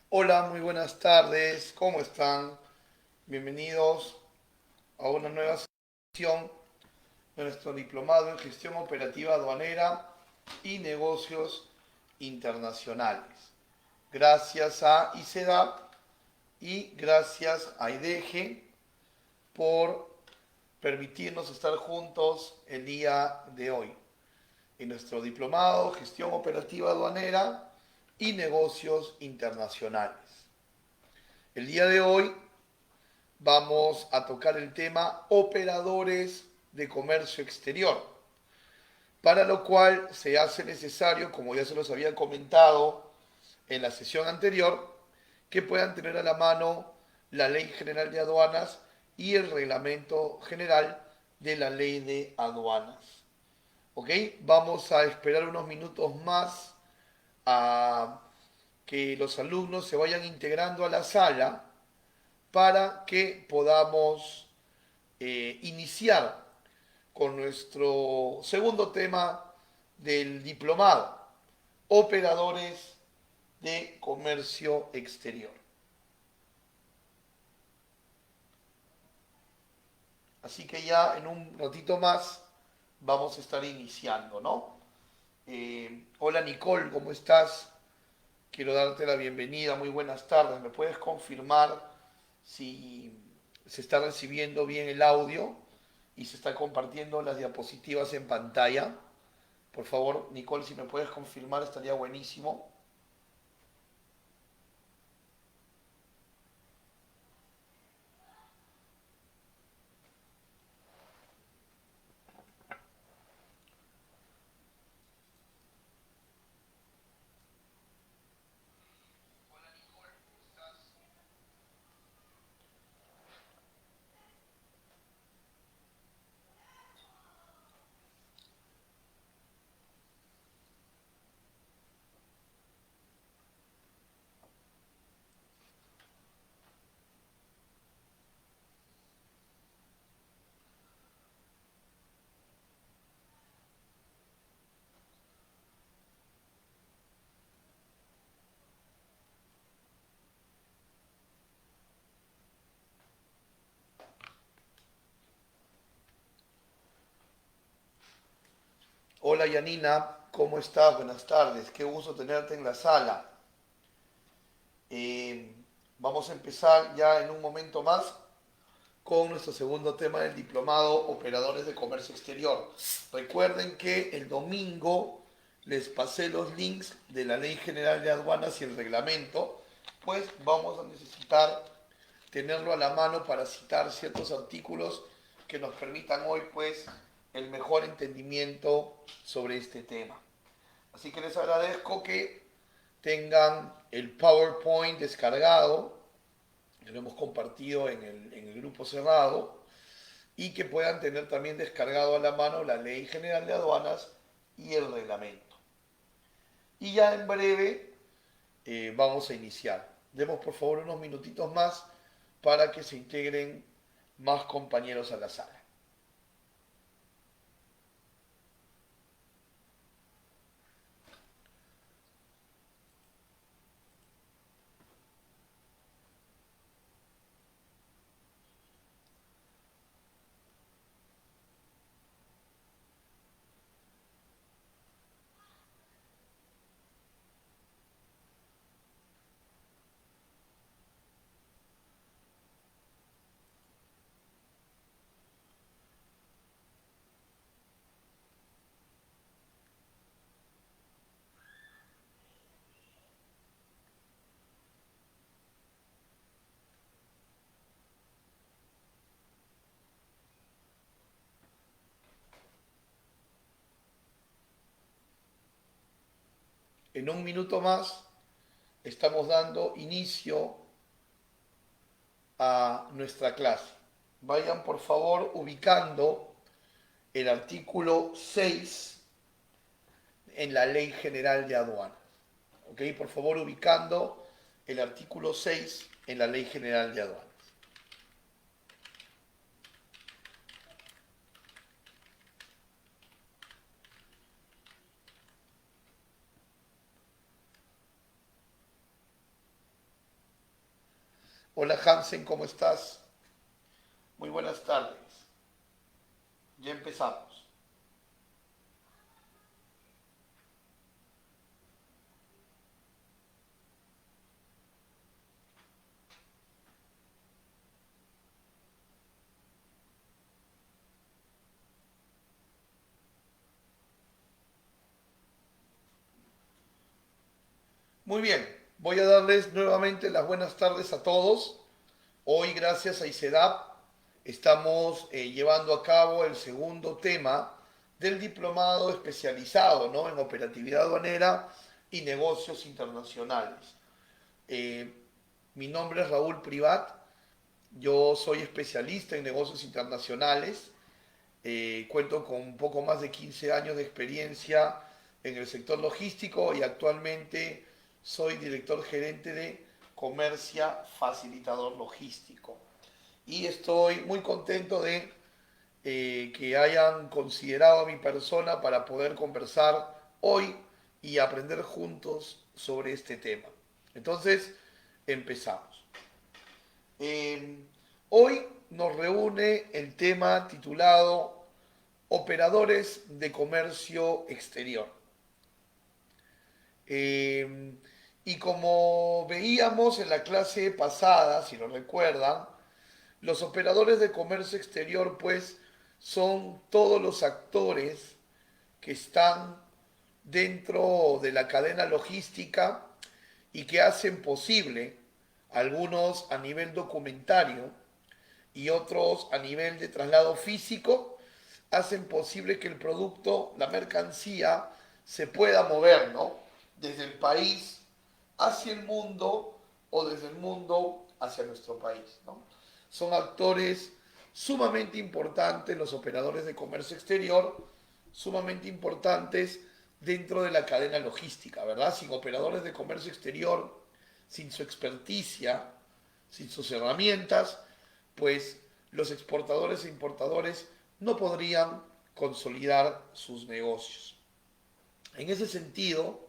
Hola, muy buenas tardes, ¿cómo están? Bienvenidos a una nueva sesión de nuestro diplomado en gestión operativa aduanera y negocios internacionales. Gracias a ICEDAP y gracias a IDEGE por permitirnos estar juntos el día de hoy en nuestro diplomado gestión operativa aduanera y negocios internacionales. El día de hoy vamos a tocar el tema operadores de comercio exterior, para lo cual se hace necesario, como ya se los había comentado en la sesión anterior, que puedan tener a la mano la Ley General de Aduanas y el Reglamento General de la Ley de Aduanas. ¿Ok? Vamos a esperar unos minutos más a que los alumnos se vayan integrando a la sala para que podamos iniciar con nuestro segundo tema del diplomado, operadores de comercio exterior. Así que ya en un ratito más vamos a estar iniciando, ¿no? Hola Nicole, ¿cómo estás? Quiero darte la bienvenida, muy buenas tardes. ¿Me puedes confirmar si se está recibiendo bien el audio y se está compartiendo las diapositivas en pantalla? Por favor, Nicole, si me puedes confirmar, estaría buenísimo. Hola Yanina, ¿cómo estás? Buenas tardes, qué gusto tenerte en la sala. Eh, Vamos a empezar ya en un momento más con nuestro segundo tema del diplomado Operadores de Comercio Exterior. Recuerden que el domingo les pasé los links de la Ley General de Aduanas y el reglamento, pues vamos a necesitar tenerlo a la mano para citar ciertos artículos que nos permitan hoy pues el mejor entendimiento sobre este tema. Así que les agradezco que tengan el PowerPoint descargado, que lo hemos compartido en el grupo cerrado, y que puedan tener también descargado a la mano la Ley General de Aduanas y el reglamento. Y ya en breve vamos a iniciar. Demos por favor unos minutitos más para que se integren más compañeros a la sala. En un minuto más estamos dando inicio a nuestra clase. Vayan por favor ubicando el artículo 6 en la Ley General de Aduanas. ¿Ok? Por favor ubicando el artículo 6 en la Ley General de Aduanas. Hola Hansen, ¿cómo estás? Muy buenas tardes. Ya empezamos. Muy bien, voy a darles nuevamente las buenas tardes a todos. Hoy, gracias a ICEDAP, estamos llevando a cabo el segundo tema del diplomado especializado, ¿no?, en operatividad aduanera y negocios internacionales. Eh, Mi nombre es Raúl Privat, yo soy especialista en negocios internacionales. Cuento con un poco más de 15 años de experiencia en el sector logístico y actualmente soy director gerente de Comercia Facilitador Logístico. Y estoy muy contento de que hayan considerado a mi persona para poder conversar hoy y aprender juntos sobre este tema. Entonces, empezamos. Eh, Hoy nos reúne el tema titulado Operadores de Comercio Exterior. Eh, y como veíamos en la clase pasada, si lo recuerdan, los operadores de comercio exterior pues son todos los actores que están dentro de la cadena logística y que hacen posible, algunos a nivel documentario y otros a nivel de traslado físico, hacen posible que el producto, la mercancía, se pueda mover, ¿no?, desde el país hacia el mundo o desde el mundo hacia nuestro país, ¿no? Son actores sumamente importantes, los operadores de comercio exterior, sumamente importantes dentro de la cadena logística, ¿verdad? Sin operadores de comercio exterior, sin su experticia, sin sus herramientas, pues los exportadores e importadores no podrían consolidar sus negocios. En ese sentido,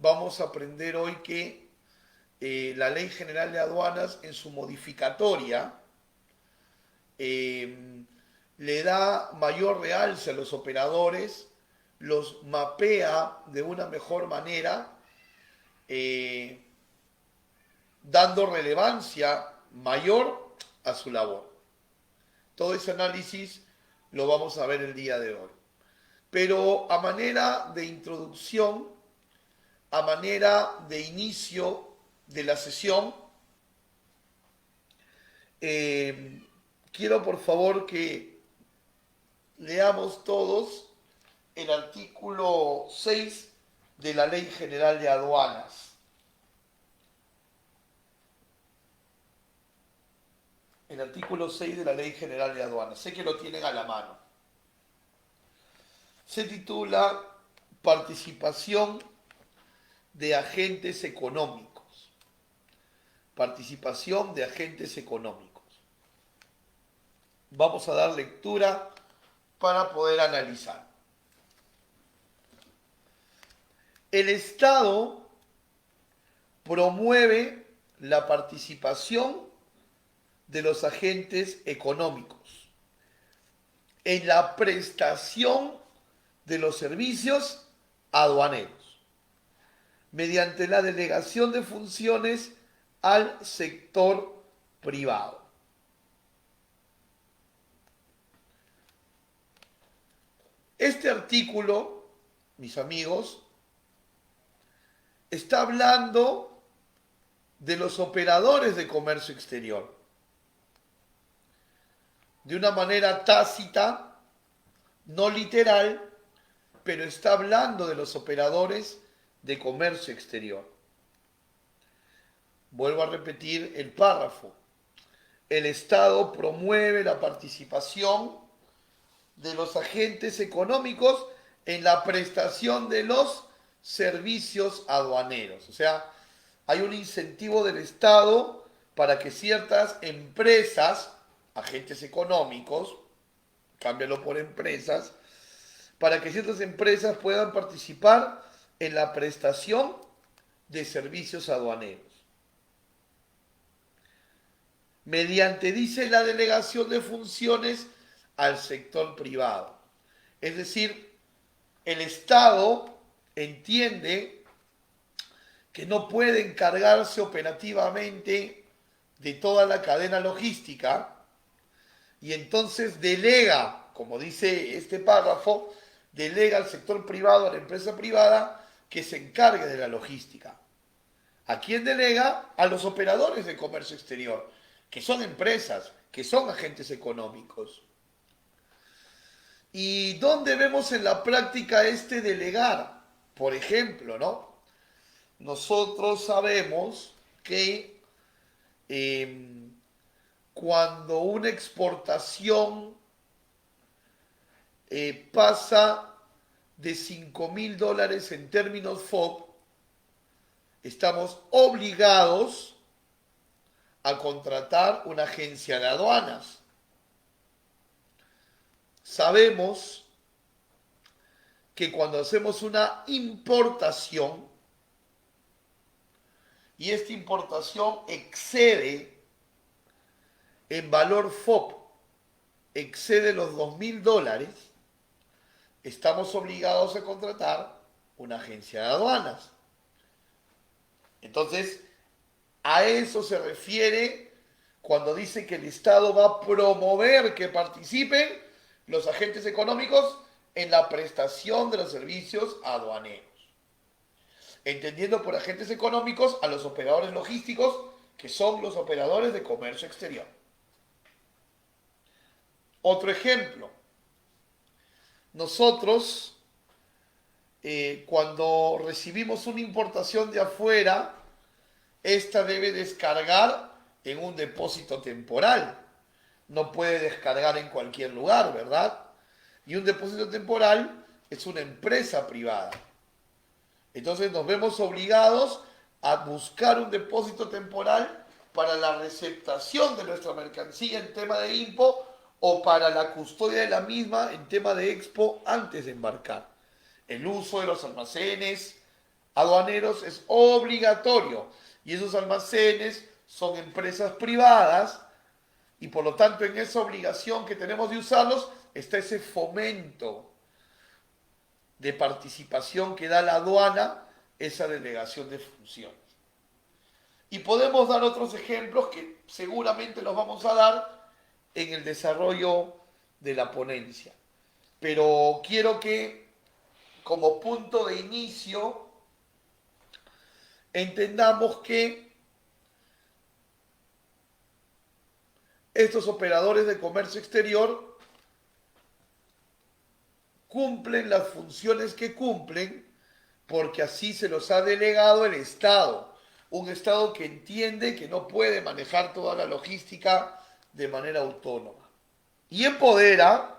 vamos a aprender hoy que la Ley General de Aduanas, en su modificatoria, eh, le da mayor realce a los operadores, los mapea de una mejor manera, eh, dando relevancia mayor a su labor. Todo ese análisis lo vamos a ver el día de hoy. Pero a manera de introducción, a manera de inicio de la sesión, eh, quiero por favor que leamos todos el artículo 6 de la Ley General de Aduanas. El artículo 6 de la Ley General de Aduanas. Sé que lo tienen a la mano. Se titula Participación de agentes económicos. Participación de agentes económicos. Vamos a dar lectura para poder analizar. El Estado promueve la participación de los agentes económicos en la prestación de los servicios aduaneros, mediante la delegación de funciones al sector privado. Este artículo, mis amigos, está hablando de los operadores de comercio exterior. De una manera tácita, no literal, pero está hablando de los operadores de comercio exterior. Vuelvo a repetir el párrafo. El Estado promueve la participación de los agentes económicos en la prestación de los servicios aduaneros. O sea, hay un incentivo del Estado para que ciertas empresas, agentes económicos, cámbialo por empresas, para que ciertas empresas puedan participar en la prestación de servicios aduaneros. mediante, dice, la delegación de funciones al sector privado. Es decir, el Estado entiende que no puede encargarse operativamente de toda la cadena logística y entonces delega, como dice este párrafo, delega al sector privado, a la empresa privada, que se encargue de la logística. ¿A quién delega? A los operadores de comercio exterior, que son empresas, que son agentes económicos. ¿Y dónde vemos en la práctica este delegar? Por ejemplo, ¿no? Nosotros sabemos que eh, cuando una exportación pasa de $5.000 en términos FOB, estamos obligados a contratar una agencia de aduanas. Sabemos que cuando hacemos una importación y esta importación excede en valor FOB, excede los $2.000, estamos obligados a contratar una agencia de aduanas. Entonces, a eso se refiere cuando dice que el Estado va a promover que participen los agentes económicos en la prestación de los servicios aduaneros. Entendiendo por agentes económicos a los operadores logísticos, que son los operadores de comercio exterior. Otro ejemplo, nosotros cuando recibimos una importación de afuera, esta debe descargar en un depósito temporal. No puede descargar en cualquier lugar, ¿verdad? Y un depósito temporal es una empresa privada. Entonces nos vemos obligados a buscar un depósito temporal para la receptación de nuestra mercancía en tema de IMPO o para la custodia de la misma en tema de Expo antes de embarcar. El uso de los almacenes aduaneros es obligatorio y esos almacenes son empresas privadas y por lo tanto en esa obligación que tenemos de usarlos está ese fomento de participación que da la aduana, esa delegación de funciones. Y podemos dar otros ejemplos que seguramente los vamos a dar en el desarrollo de la ponencia. Pero quiero que como punto de inicio entendamos que estos operadores de comercio exterior cumplen las funciones que cumplen porque así se los ha delegado el Estado. Un Estado que entiende que no puede manejar toda la logística de manera autónoma. Y empodera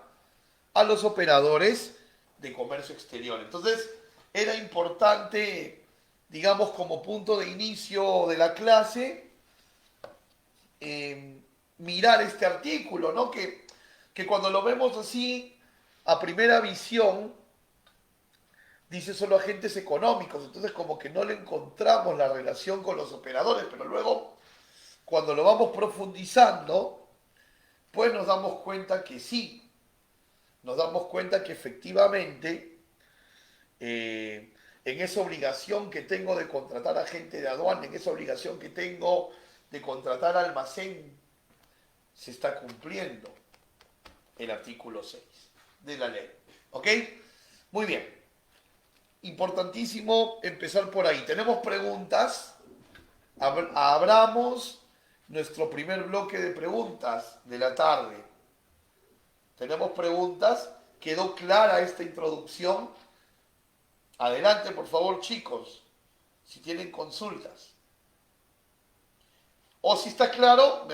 a los operadores de comercio exterior. Entonces, era importante, digamos, como punto de inicio de la clase, mirar este artículo, ¿no? Que cuando lo vemos así, a primera visión, dice solo agentes económicos, entonces como que no le encontramos la relación con los operadores, pero luego, cuando lo vamos profundizando, pues nos damos cuenta que sí, nos damos cuenta que efectivamente en esa obligación que tengo de contratar agente de aduana, en esa obligación que tengo de contratar almacén, se está cumpliendo el artículo 6 de la ley. ¿Ok? Muy bien. Importantísimo empezar por ahí. Tenemos preguntas. Abramos nuestro primer bloque de preguntas de la tarde. Tenemos preguntas. ¿Quedó clara esta introducción? Adelante, por favor, chicos, si tienen consultas. O si está claro,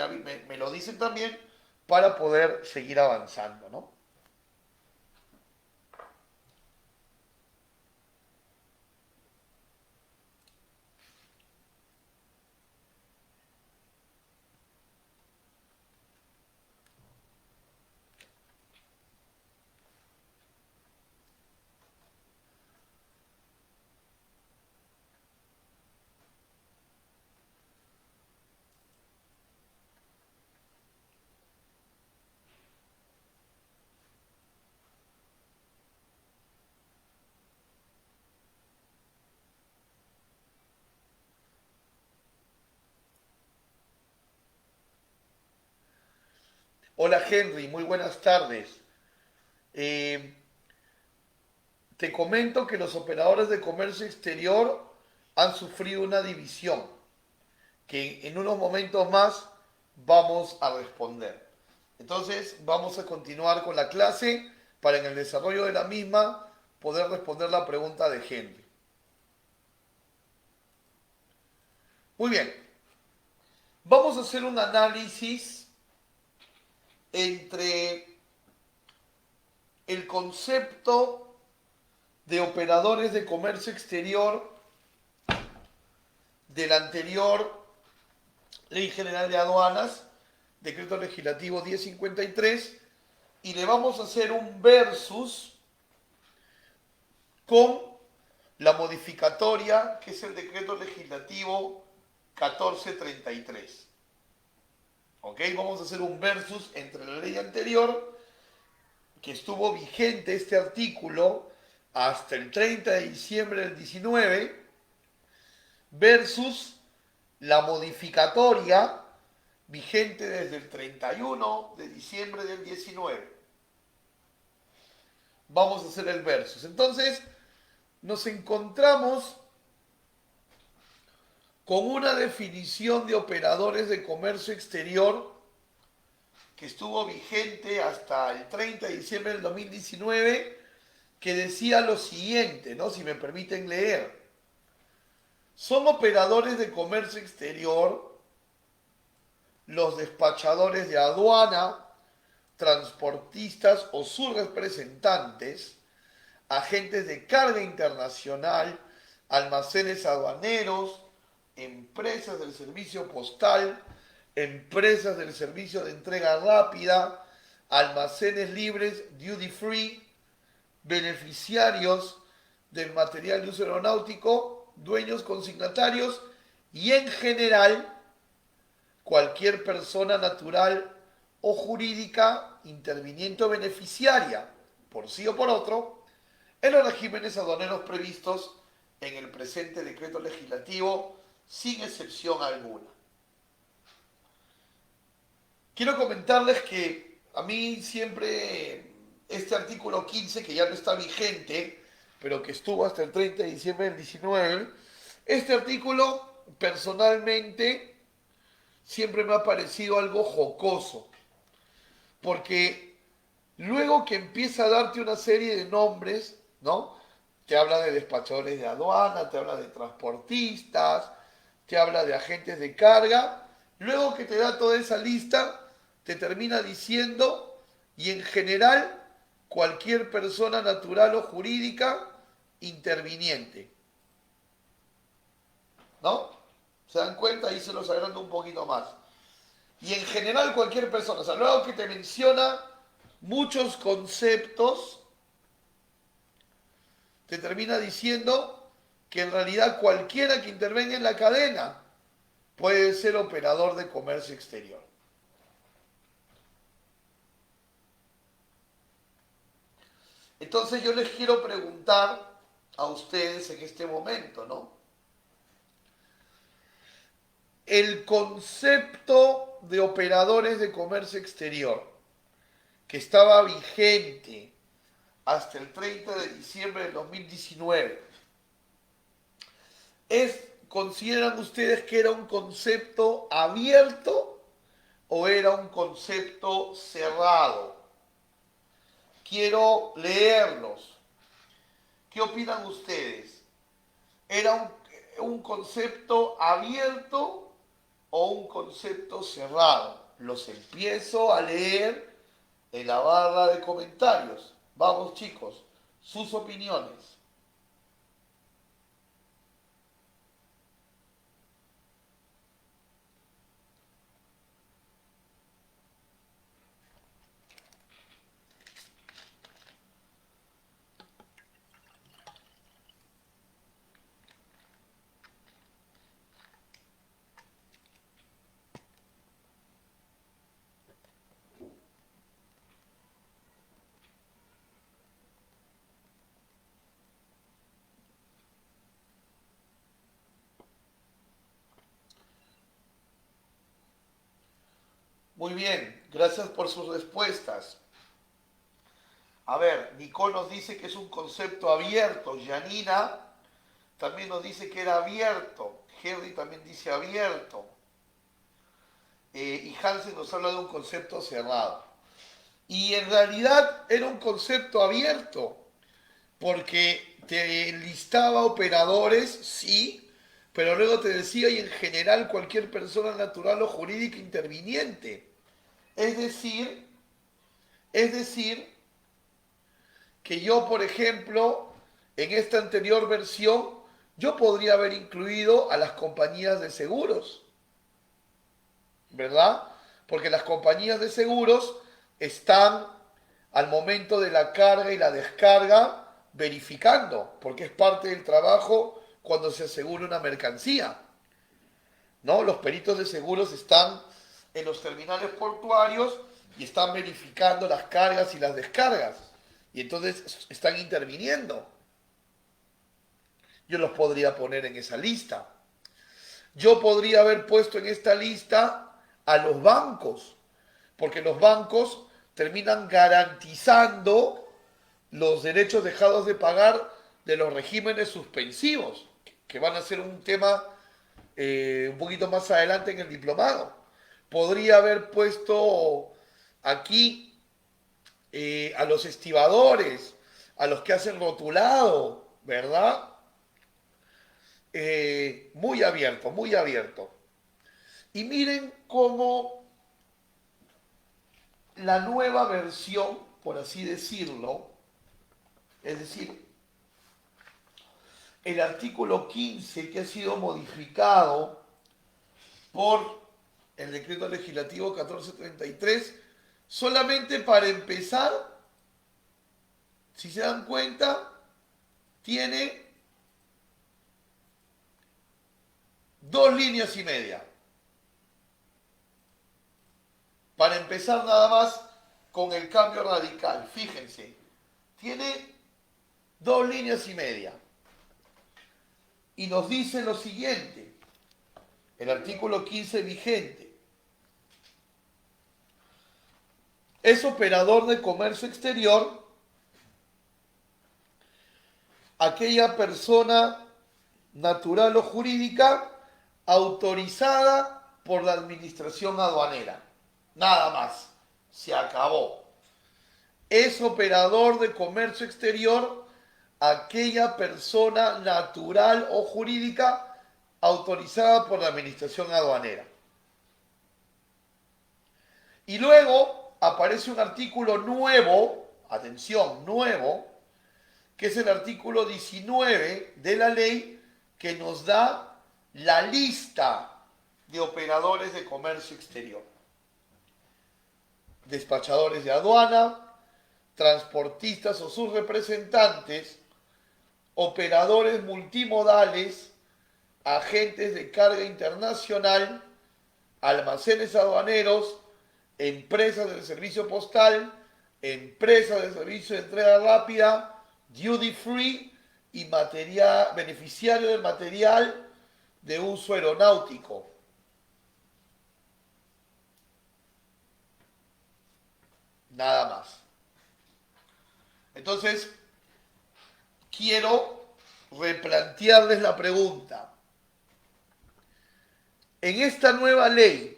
me lo dicen también para poder seguir avanzando, ¿no? Hola Henry, muy buenas tardes. Eh, Te comento que los operadores de comercio exterior han sufrido una división que en unos momentos más vamos a responder. Entonces vamos a continuar con la clase para en el desarrollo de la misma poder responder la pregunta de Henry. Muy bien, vamos a hacer un análisis entre el concepto de operadores de comercio exterior de la anterior Ley General de Aduanas, Decreto Legislativo 1053, y le vamos a hacer un versus con la modificatoria, que es el Decreto Legislativo 1433. ¿Ok? Vamos a hacer un versus entre la ley anterior, que estuvo vigente este artículo hasta el 30 de diciembre del 19, versus la modificatoria vigente desde el 31 de diciembre del 19. Vamos a hacer el versus. Entonces, nos encontramos con una definición de operadores de comercio exterior que estuvo vigente hasta el 30 de diciembre del 2019, que decía lo siguiente, ¿no? Si me permiten leer. Son operadores de comercio exterior los despachadores de aduana, transportistas o sus representantes, agentes de carga internacional, almacenes aduaneros, empresas del servicio postal, empresas del servicio de entrega rápida, almacenes libres duty free, beneficiarios del material de uso aeronáutico, dueños consignatarios y en general cualquier persona natural o jurídica interviniente o beneficiaria, por sí o por otro, en los regímenes aduaneros previstos en el presente decreto legislativo, sin excepción alguna. Quiero comentarles que a mí siempre este artículo 15, que ya no está vigente, pero que estuvo hasta el 30 de diciembre del 19, este artículo personalmente siempre me ha parecido algo jocoso, porque luego que empieza a darte una serie de nombres, ¿no? Te habla de despachadores de aduana, te habla de transportistas, te habla de agentes de carga, luego que te da toda esa lista, te termina diciendo, y en general, cualquier persona natural o jurídica interviniente, ¿no? ¿Se dan cuenta? Ahí se los agrando un poquito más. Y en general cualquier persona, o sea, luego que te menciona muchos conceptos, te termina diciendo que en realidad cualquiera que intervenga en la cadena puede ser operador de comercio exterior. Entonces yo les quiero preguntar a ustedes en este momento, ¿no? El concepto de operadores de comercio exterior, que estaba vigente hasta el 30 de diciembre del 2019, ¿consideran ustedes que era un concepto abierto o era un concepto cerrado? Quiero leerlos. ¿Qué opinan ustedes? ¿Era un concepto abierto o un concepto cerrado? Los empiezo a leer en la barra de comentarios. Vamos chicos, sus opiniones. Muy bien. Gracias por sus respuestas. A ver, Nicole nos dice que es un concepto abierto. Janina también nos dice que era abierto. Henry también dice abierto. Y Hansen nos habla de un concepto cerrado. Y en realidad era un concepto abierto, porque te listaba operadores, sí, pero luego te decía, y en general cualquier persona natural o jurídica interviniente. Es decir, es decir, que yo, por ejemplo, en esta anterior versión, yo podría haber incluido a las compañías de seguros, ¿verdad? Porque las compañías de seguros están al momento de la carga y la descarga verificando, porque es parte del trabajo cuando se asegura una mercancía, ¿no? Los peritos de seguros están en los terminales portuarios y están verificando las cargas y las descargas. Y entonces están interviniendo. Yo los podría poner en esa lista. Yo podría haber puesto en esta lista a los bancos, porque los bancos terminan garantizando los derechos dejados de pagar de los regímenes suspensivos, que van a ser un tema un poquito más adelante en el diplomado. Podría haber puesto aquí a los estibadores, a los que hacen rotulado, ¿verdad? Muy abierto, muy abierto. Y miren cómo la nueva versión, por así decirlo, es decir, el artículo 15 que ha sido modificado por el decreto legislativo 1433, solamente para empezar, si se dan cuenta, tiene 2 líneas y media. Para empezar nada más con el cambio radical, fíjense, tiene 2 líneas y media. Y nos dice lo siguiente, el artículo 15 vigente. Es operador de comercio exterior aquella persona natural o jurídica autorizada por la administración aduanera. Nada más. Se acabó. Es operador de comercio exterior aquella persona natural o jurídica autorizada por la administración aduanera. Y luego aparece un artículo nuevo, atención, nuevo, que es el artículo 19 de la ley, que nos da la lista de operadores de comercio exterior. Despachadores de aduana, transportistas o sus representantes, operadores multimodales, agentes de carga internacional, almacenes aduaneros, empresas del servicio postal, empresas del servicio de entrega rápida, duty free y beneficiario del material de uso aeronáutico. Nada más. Entonces, quiero replantearles la pregunta. En esta nueva ley,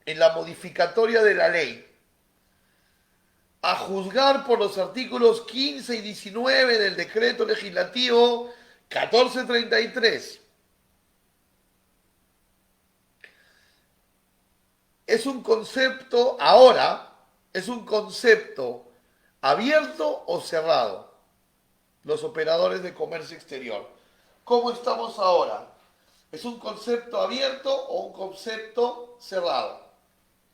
en la modificatoria de la ley, a juzgar por los artículos 15 y 19 del decreto legislativo 1433, es un concepto, ahora, es un concepto abierto o cerrado, los operadores de comercio exterior. ¿Cómo estamos ahora? ¿Es un concepto abierto o un concepto cerrado?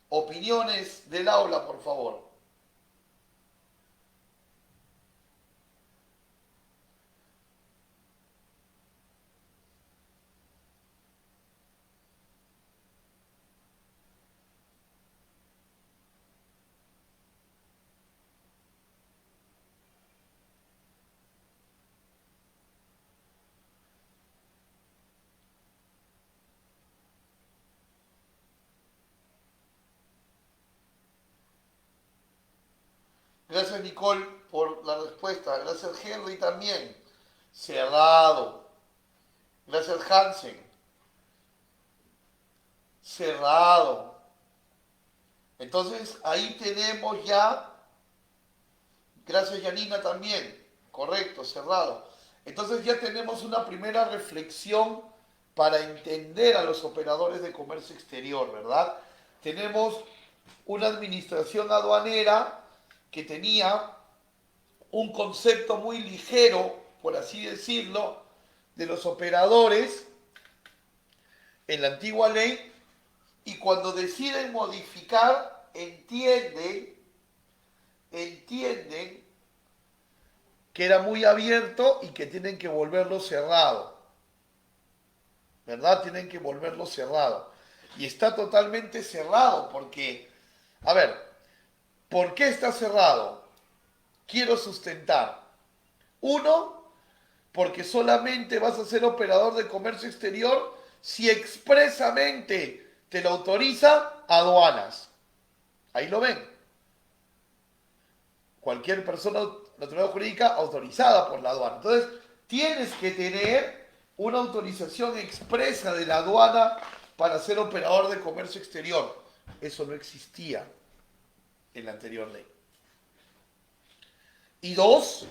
Opiniones del aula, por favor. Gracias Nicole por la respuesta. Gracias Henry también. Cerrado. Gracias Hansen. Cerrado. Entonces ahí tenemos ya, gracias Yanina también, correcto, cerrado. Entonces ya tenemos una primera reflexión para entender a los operadores de comercio exterior, ¿verdad? Tenemos una administración aduanera que tenía un concepto muy ligero, por así decirlo, de los operadores en la antigua ley, y cuando deciden modificar, entienden que era muy abierto y que tienen que volverlo cerrado, ¿verdad? Tienen que volverlo cerrado. Y está totalmente cerrado porque, a ver, ¿por qué está cerrado? Quiero sustentar. Uno, porque solamente vas a ser operador de comercio exterior si expresamente te lo autoriza aduanas. Ahí lo ven. Cualquier persona naturaleza jurídica autorizada por la aduana. Entonces, tienes que tener una autorización expresa de la aduana para ser operador de comercio exterior. Eso no existía en la anterior ley. Y dos,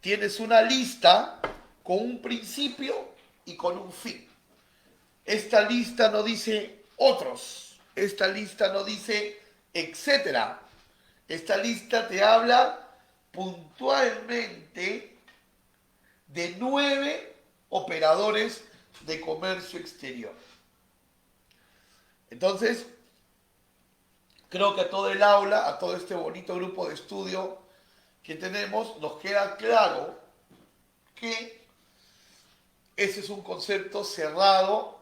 tienes una lista con un principio y con un fin. Esta lista no dice otros, esta lista no dice etcétera. Esta lista te habla puntualmente de 9 operadores de comercio exterior. Entonces, creo que a todo el aula, a todo este bonito grupo de estudio que tenemos, nos queda claro que ese es un concepto cerrado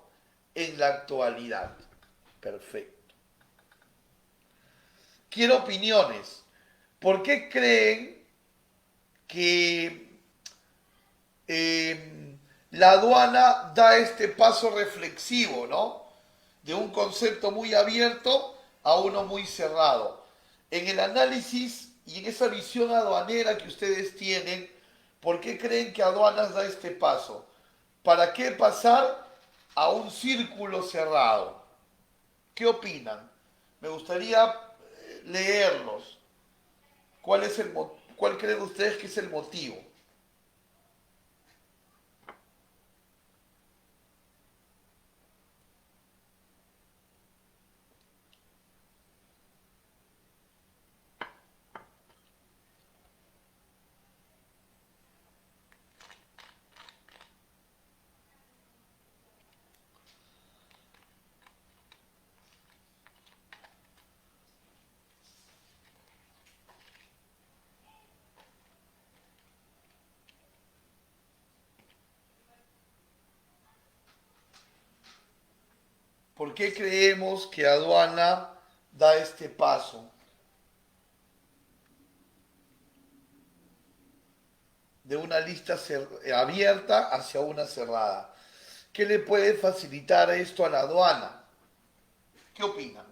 en la actualidad. Perfecto. Quiero opiniones. ¿Por qué creen que la aduana da este paso reflexivo, ¿no? De un concepto muy abierto a uno muy cerrado? En el análisis y en esa visión aduanera que ustedes tienen, ¿por qué creen que aduanas da este paso? ¿Para qué pasar a un círculo cerrado? ¿Qué opinan? Me gustaría leerlos. ¿Cuál creen ustedes que es el motivo? ¿Por qué creemos que aduana da este paso de una lista abierta hacia una cerrada? ¿Qué le puede facilitar esto a la aduana? ¿Qué opinan?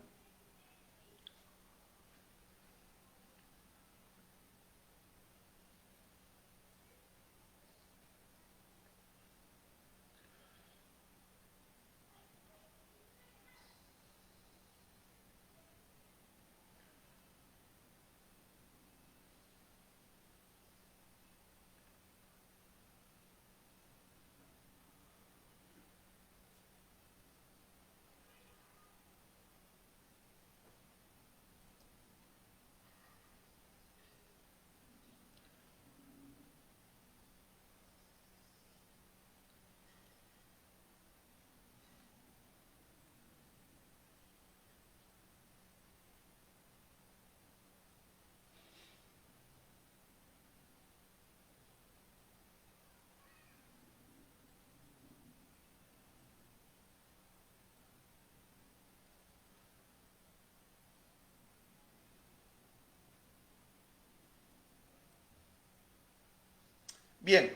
Bien,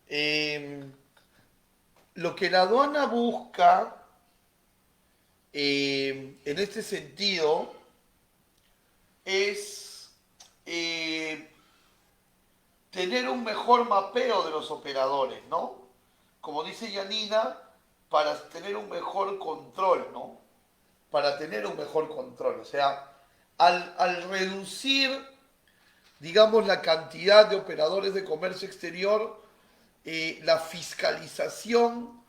eh, lo que la aduana busca en este sentido es tener un mejor mapeo de los operadores, ¿no? Como dice Yanina, para tener un mejor control, ¿no? Para tener un mejor control. O sea, al reducir, digamos, la cantidad de operadores de comercio exterior, la fiscalización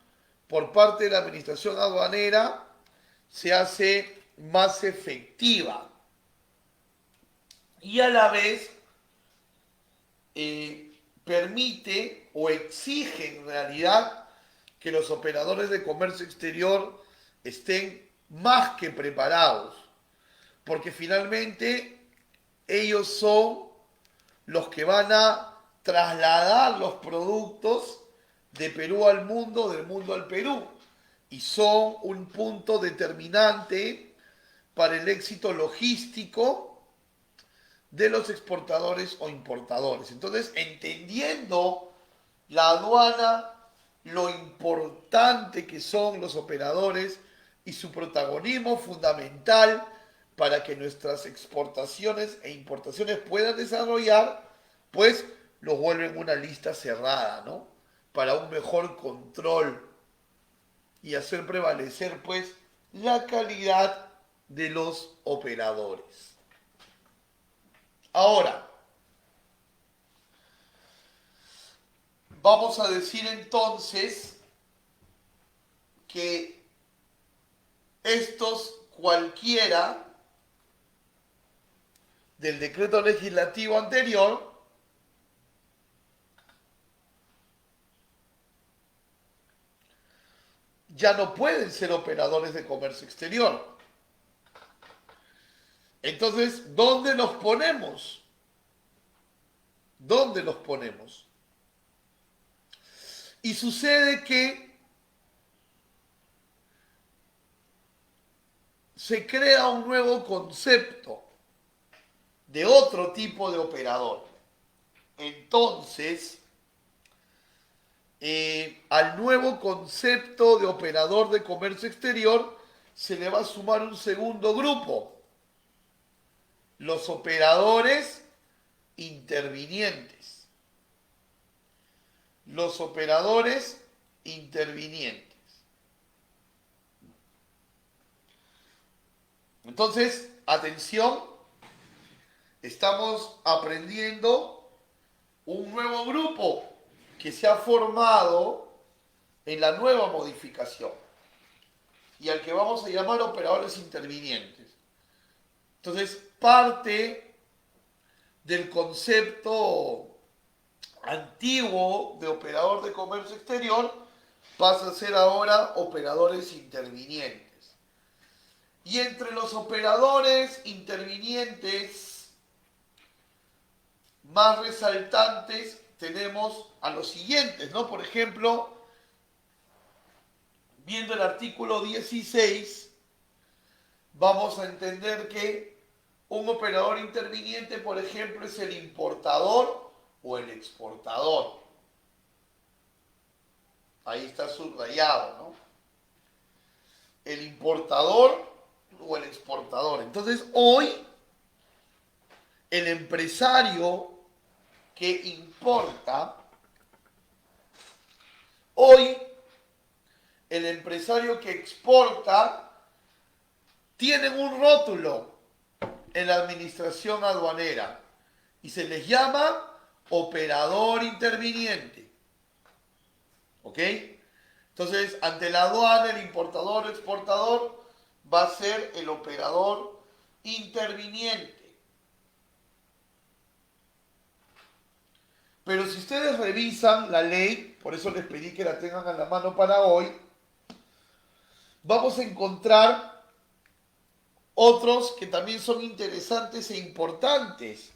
por parte de la administración aduanera se hace más efectiva y a la vez permite o exige en realidad que los operadores de comercio exterior estén más que preparados, porque finalmente ellos son los que van a trasladar los productos de Perú al mundo, del mundo al Perú, y son un punto determinante para el éxito logístico de los exportadores o importadores. Entonces, entendiendo la aduana, lo importante que son los operadores y su protagonismo fundamental para que nuestras exportaciones e importaciones puedan desarrollar, pues los vuelven una lista cerrada, ¿no? Para un mejor control y hacer prevalecer, pues, la calidad de los operadores. Ahora, vamos a decir entonces que estos cualquiera del decreto legislativo anterior ya no pueden ser operadores de comercio exterior. Entonces, ¿dónde los ponemos? ¿Dónde los ponemos? Y sucede que se crea un nuevo concepto de otro tipo de operador. Entonces, al nuevo concepto de operador de comercio exterior se le va a sumar un segundo grupo, los operadores intervinientes. Los operadores intervinientes. Entonces, atención, estamos aprendiendo un nuevo grupo que se ha formado en la nueva modificación y al que vamos a llamar operadores intervinientes. Entonces, parte del concepto antiguo de operador de comercio exterior pasa a ser ahora operadores intervinientes. Y entre los operadores intervinientes más resaltantes tenemos a los siguientes, ¿no? Por ejemplo, viendo el artículo 16, vamos a entender que un operador interviniente, por ejemplo, es el importador o el exportador. Ahí está subrayado, ¿no? El importador o el exportador. Entonces, hoy, el empresario que importa, hoy, el empresario que exporta, tienen un rótulo en la administración aduanera y se les llama operador interviniente. ¿Ok? Entonces, ante la aduana, el importador o exportador va a ser el operador interviniente. Pero si ustedes revisan la ley, por eso les pedí que la tengan a la mano para hoy, vamos a encontrar otros que también son interesantes e importantes.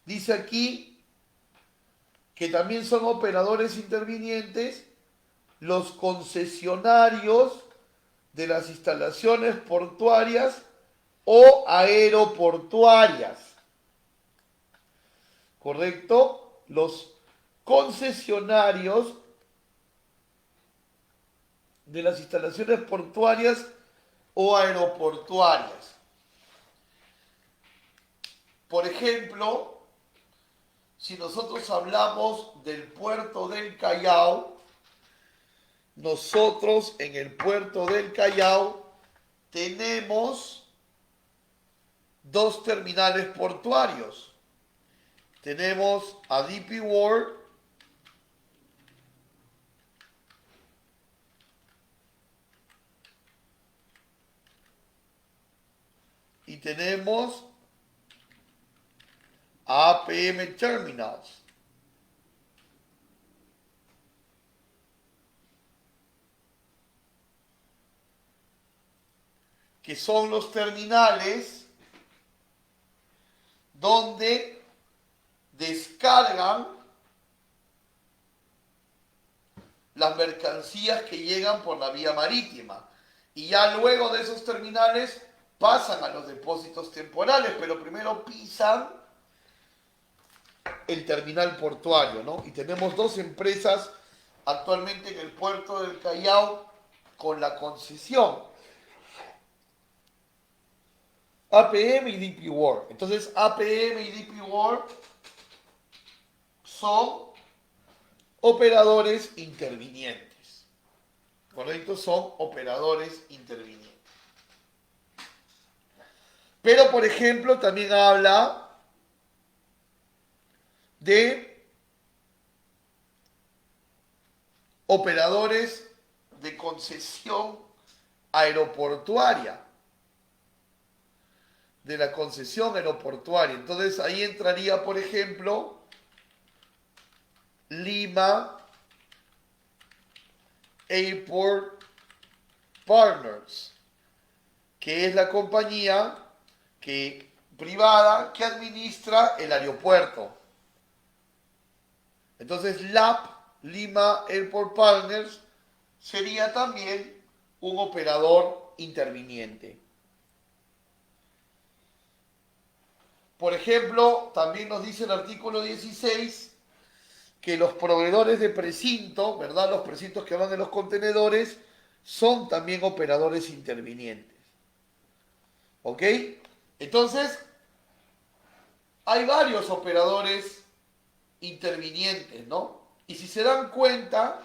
Dice aquí que también son operadores intervinientes los concesionarios de las instalaciones portuarias o aeroportuarias. ¿Correcto? Los concesionarios de las instalaciones portuarias o aeroportuarias. Por ejemplo, si nosotros hablamos del puerto del Callao, nosotros en el puerto del Callao tenemos dos terminales portuarios. Tenemos a DP World y tenemos a APM Terminals. Que son los terminales donde descargan las mercancías que llegan por la vía marítima. Y ya luego de esos terminales pasan a los depósitos temporales, pero primero pisan el terminal portuario, ¿no? Y tenemos dos empresas actualmente en el puerto del Callao con la concesión. APM y DP World. Entonces, APM y DP World son operadores intervinientes. ¿Correcto? Son operadores intervinientes. Pero, por ejemplo, también habla de operadores de concesión aeroportuaria. De la concesión aeroportuaria. Entonces, ahí entraría, por ejemplo, Lima Airport Partners, que es la compañía privada que administra el aeropuerto. Entonces, LAP, Lima Airport Partners, sería también un operador interviniente. Por ejemplo, también nos dice el artículo 16 que los proveedores de precinto, ¿verdad? Los precintos que van en los contenedores, son también operadores intervinientes. ¿Ok? Entonces, hay varios operadores intervinientes, ¿no? Y si se dan cuenta,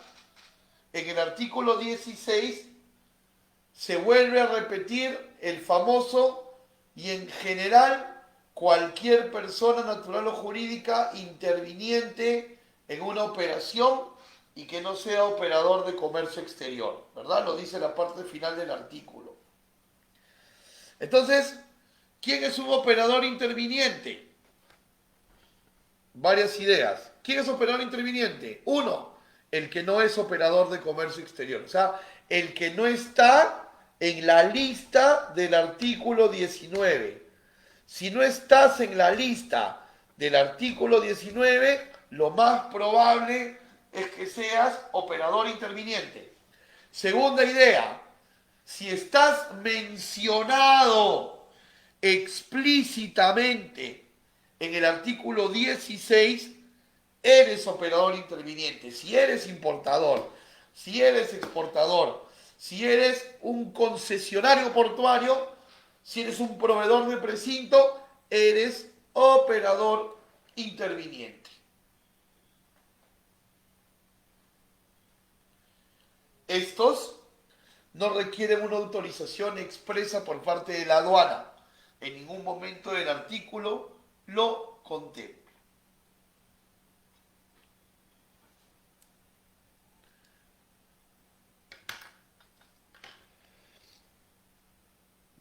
en el artículo 16 se vuelve a repetir el famoso y en general cualquier persona natural o jurídica interviniente en una operación y que no sea operador de comercio exterior, ¿verdad? Lo dice la parte final del artículo. Entonces, ¿quién es un operador interviniente? Varias ideas. ¿Quién es operador interviniente? Uno, el que no es operador de comercio exterior. O sea, el que no está en la lista del artículo 19. Si no estás en la lista del artículo 19, lo más probable es que seas operador interviniente. Segunda idea, si estás mencionado explícitamente en el artículo 16, eres operador interviniente. Si eres importador, si eres exportador, si eres un concesionario portuario, si eres un proveedor de precinto, eres operador interviniente. Estos no requieren una autorización expresa por parte de la aduana. En ningún momento del artículo lo contempla.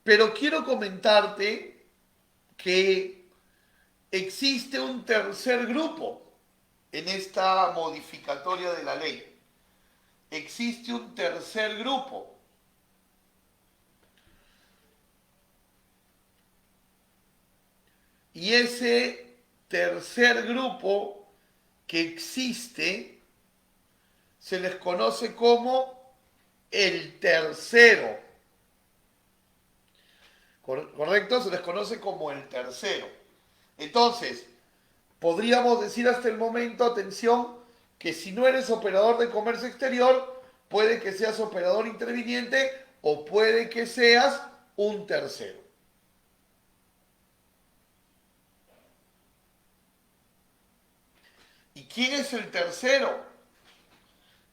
Pero quiero comentarte que existe un tercer grupo en esta modificatoria de la ley. Existe un tercer grupo. Y ese tercer grupo que existe se les conoce como el tercero. ¿Correcto? Se les conoce como el tercero. Entonces, podríamos decir hasta el momento, atención, que si no eres operador de comercio exterior, puede que seas operador interviniente o puede que seas un tercero. ¿Y quién es el tercero?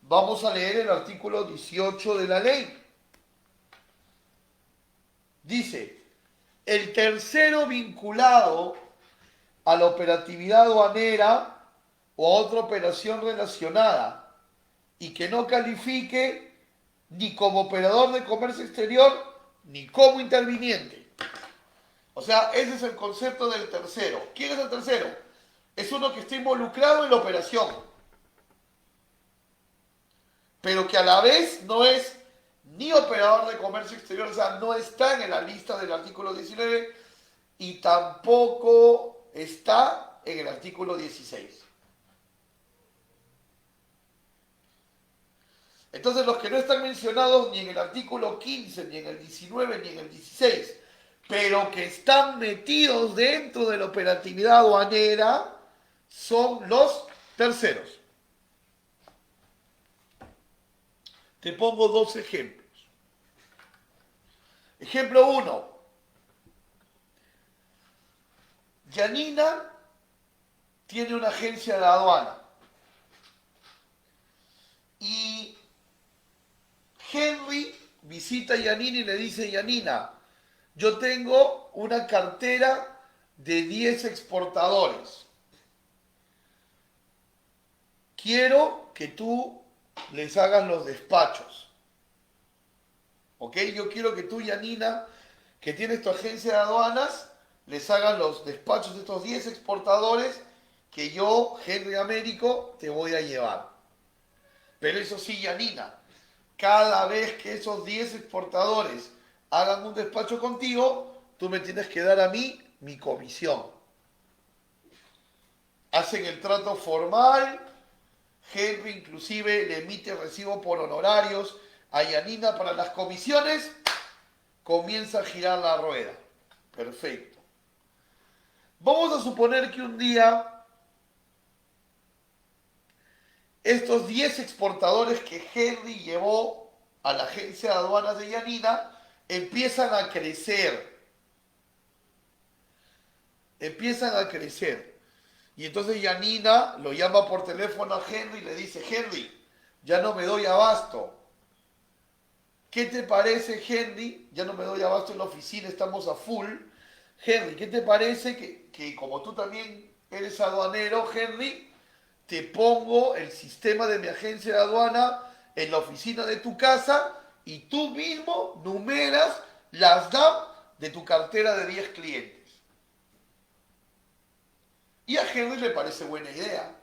Vamos a leer el artículo 18 de la ley. Dice, el tercero vinculado a la operatividad aduanera o a otra operación relacionada y que no califique ni como operador de comercio exterior ni como interviniente. O sea, ese es el concepto del tercero. ¿Quién es el tercero? Es uno que está involucrado en la operación, pero que a la vez no es ni operador de comercio exterior, o sea, no está en la lista del artículo 19 y tampoco está en el artículo 16. Entonces los que no están mencionados ni en el artículo 15, ni en el 19, ni en el 16, pero que están metidos dentro de la operatividad aduanera, son los terceros. Te pongo dos ejemplos. Ejemplo 1. Yanina tiene una agencia de aduana y Henry visita a Yanina y le dice, Yanina, yo tengo una cartera de 10 exportadores. Quiero que tú les hagas los despachos. ¿Ok? Yo quiero que tú, Yanina, que tienes tu agencia de aduanas, les hagas los despachos de estos 10 exportadores que yo, Henry Américo, te voy a llevar. Pero eso sí, Yanina, cada vez que esos 10 exportadores hagan un despacho contigo, tú me tienes que dar a mí mi comisión. Hacen el trato formal, Henry inclusive le emite recibo por honorarios a Yanina para las comisiones, comienza a girar la rueda. Perfecto. Vamos a suponer que un día estos 10 exportadores que Henry llevó a la agencia de aduanas de Yanina empiezan a crecer. Empiezan a crecer. Y entonces Yanina lo llama por teléfono a Henry y le dice, Henry, ya no me doy abasto. ¿Qué te parece, Henry? Ya no me doy abasto en la oficina, estamos a full. Henry, ¿qué te parece que como tú también eres aduanero, Henry, te pongo el sistema de mi agencia de aduana en la oficina de tu casa y tú mismo numeras las DAM de tu cartera de 10 clientes? Y a Henry le parece buena idea,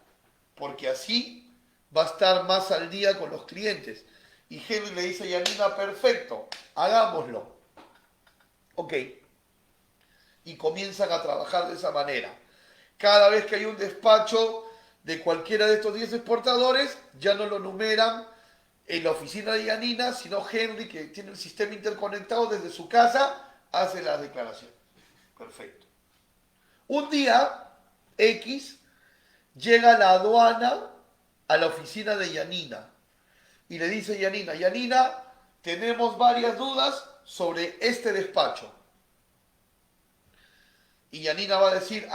porque así va a estar más al día con los clientes. Y Henry le dice a Yanina, perfecto, hagámoslo. Ok. Y comienzan a trabajar de esa manera. Cada vez que hay un despacho de cualquiera de estos 10 exportadores, ya no lo numeran en la oficina de Yanina, sino Henry, que tiene el sistema interconectado desde su casa, hace la declaración. Perfecto. Un día, X, llega la aduana a la oficina de Yanina y le dice a Yanina, Yanina, tenemos varias dudas sobre este despacho. Y Yanina va a decir,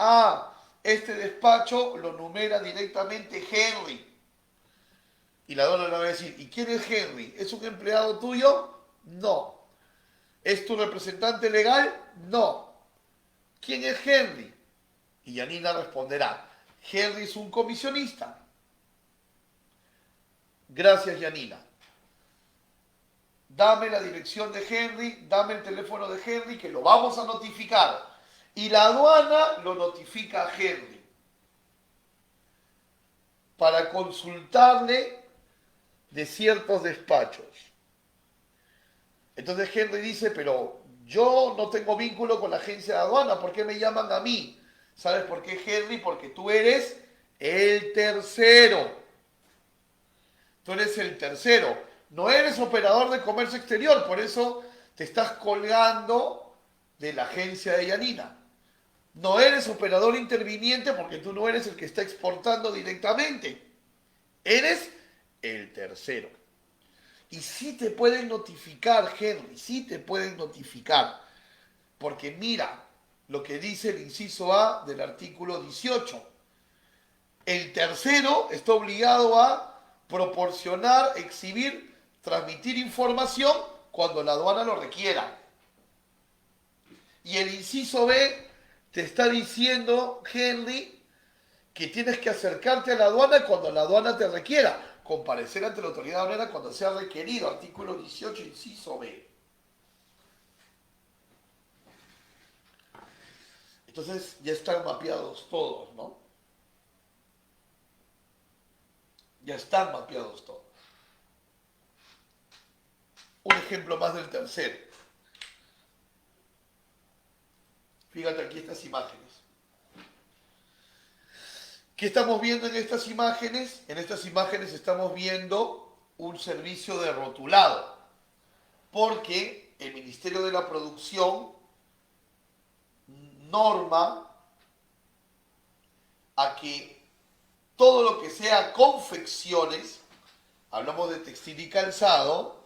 este despacho lo numera directamente Henry. Y la aduana le va a decir, ¿y quién es Henry? ¿Es un empleado tuyo? No. ¿Es tu representante legal? No. ¿Quién es Henry? Y Yanina responderá, Henry es un comisionista. Gracias, Yanina. Dame la dirección de Henry, dame el teléfono de Henry, que lo vamos a notificar. Y la aduana lo notifica a Henry para consultarle de ciertos despachos. Entonces Henry dice, pero yo no tengo vínculo con la agencia de aduana, ¿por qué me llaman a mí? ¿Sabes por qué, Henry? Porque tú eres el tercero. Tú eres el tercero. No eres operador de comercio exterior, por eso te estás colgando de la agencia de Yanina. No eres operador interviniente porque tú no eres el que está exportando directamente. Eres el tercero. Y sí te pueden notificar, Henry, sí te pueden notificar. Porque mira lo que dice el inciso A del artículo 18. El tercero está obligado a proporcionar, exhibir, transmitir información cuando la aduana lo requiera. Y el inciso B te está diciendo, Henry, que tienes que acercarte a la aduana cuando la aduana te requiera. Comparecer ante la autoridad aduanera cuando sea requerido. Artículo 18, inciso B. Entonces ya están mapeados todos, ¿no? Ya están mapeados todos. Un ejemplo más del tercero. Fíjate aquí estas imágenes. ¿Qué estamos viendo en estas imágenes? En estas imágenes estamos viendo un servicio de rotulado, porque el Ministerio de la Producción norma a que todo lo que sea confecciones, hablamos de textil y calzado,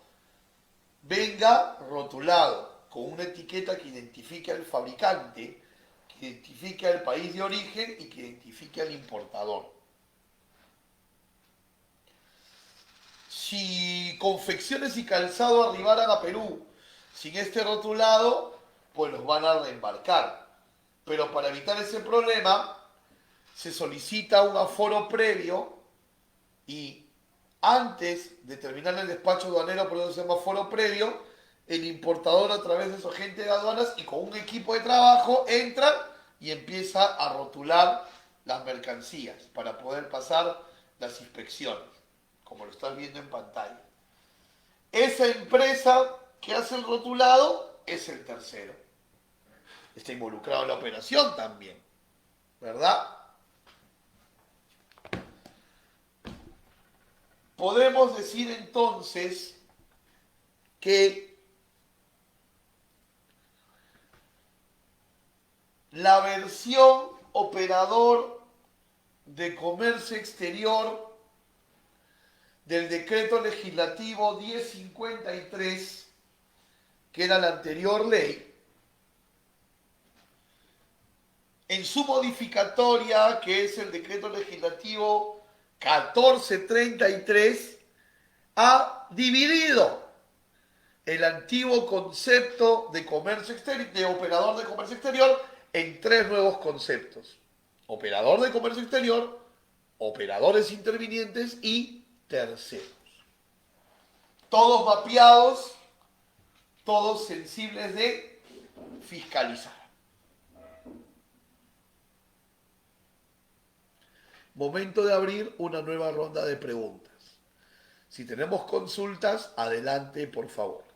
venga rotulado con una etiqueta que identifique al fabricante, que identifique al país de origen y que identifique al importador. Si confecciones y calzado arribaran a Perú sin este rotulado, pues los van a reembarcar. Pero para evitar ese problema, se solicita un aforo previo y antes de terminar el despacho aduanero, por eso se llama aforo previo, el importador a través de su agente de aduanas y con un equipo de trabajo entra y empieza a rotular las mercancías para poder pasar las inspecciones, como lo estás viendo en pantalla. Esa empresa que hace el rotulado es el tercero. Está involucrado en la operación también, ¿verdad? Podemos decir entonces que la versión operador de comercio exterior del decreto legislativo 1053, que era la anterior ley, en su modificatoria, que es el decreto legislativo 1433, ha dividido el antiguo concepto de comercio exterior, de operador de comercio exterior, en tres nuevos conceptos: operador de comercio exterior, operadores intervinientes y terceros. Todos mapeados, todos sensibles de fiscalizar. Momento de abrir una nueva ronda de preguntas. Si tenemos consultas, adelante, por favor.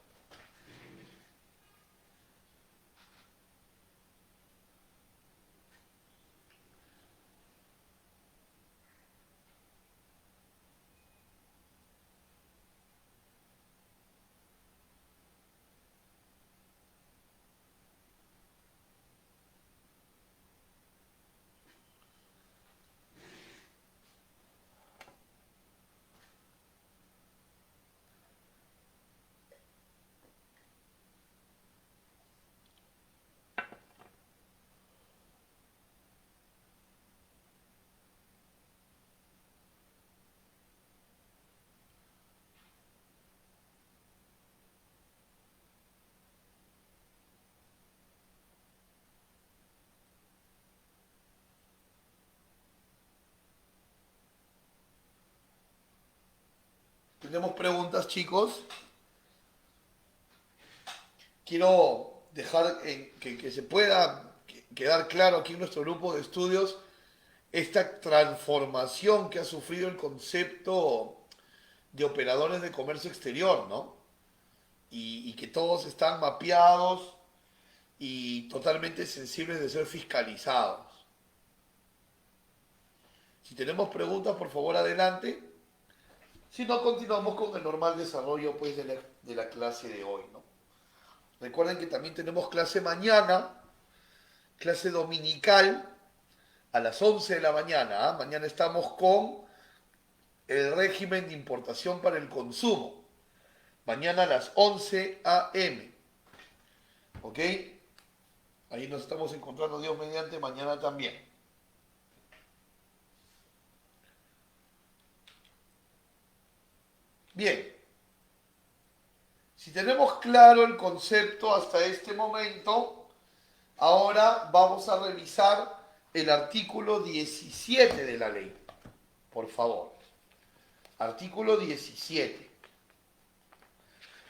¿Tenemos preguntas, chicos? Quiero dejar que se pueda quedar claro aquí en nuestro grupo de estudios esta transformación que ha sufrido el concepto de operadores de comercio exterior, ¿no? Y que todos están mapeados y totalmente sensibles de ser fiscalizados. Si tenemos preguntas, por favor, adelante. Si no, continuamos con el normal desarrollo, pues, de la clase de hoy, ¿no? Recuerden que también tenemos clase mañana, clase dominical, a las 11 de la mañana. ¿Ah? Mañana estamos con el régimen de importación para el consumo. Mañana a las 11 a.m. ¿Ok? Ahí nos estamos encontrando, Dios mediante, mañana también. Bien, si tenemos claro el concepto hasta este momento, ahora vamos a revisar el artículo 17 de la ley. Por favor. Artículo 17.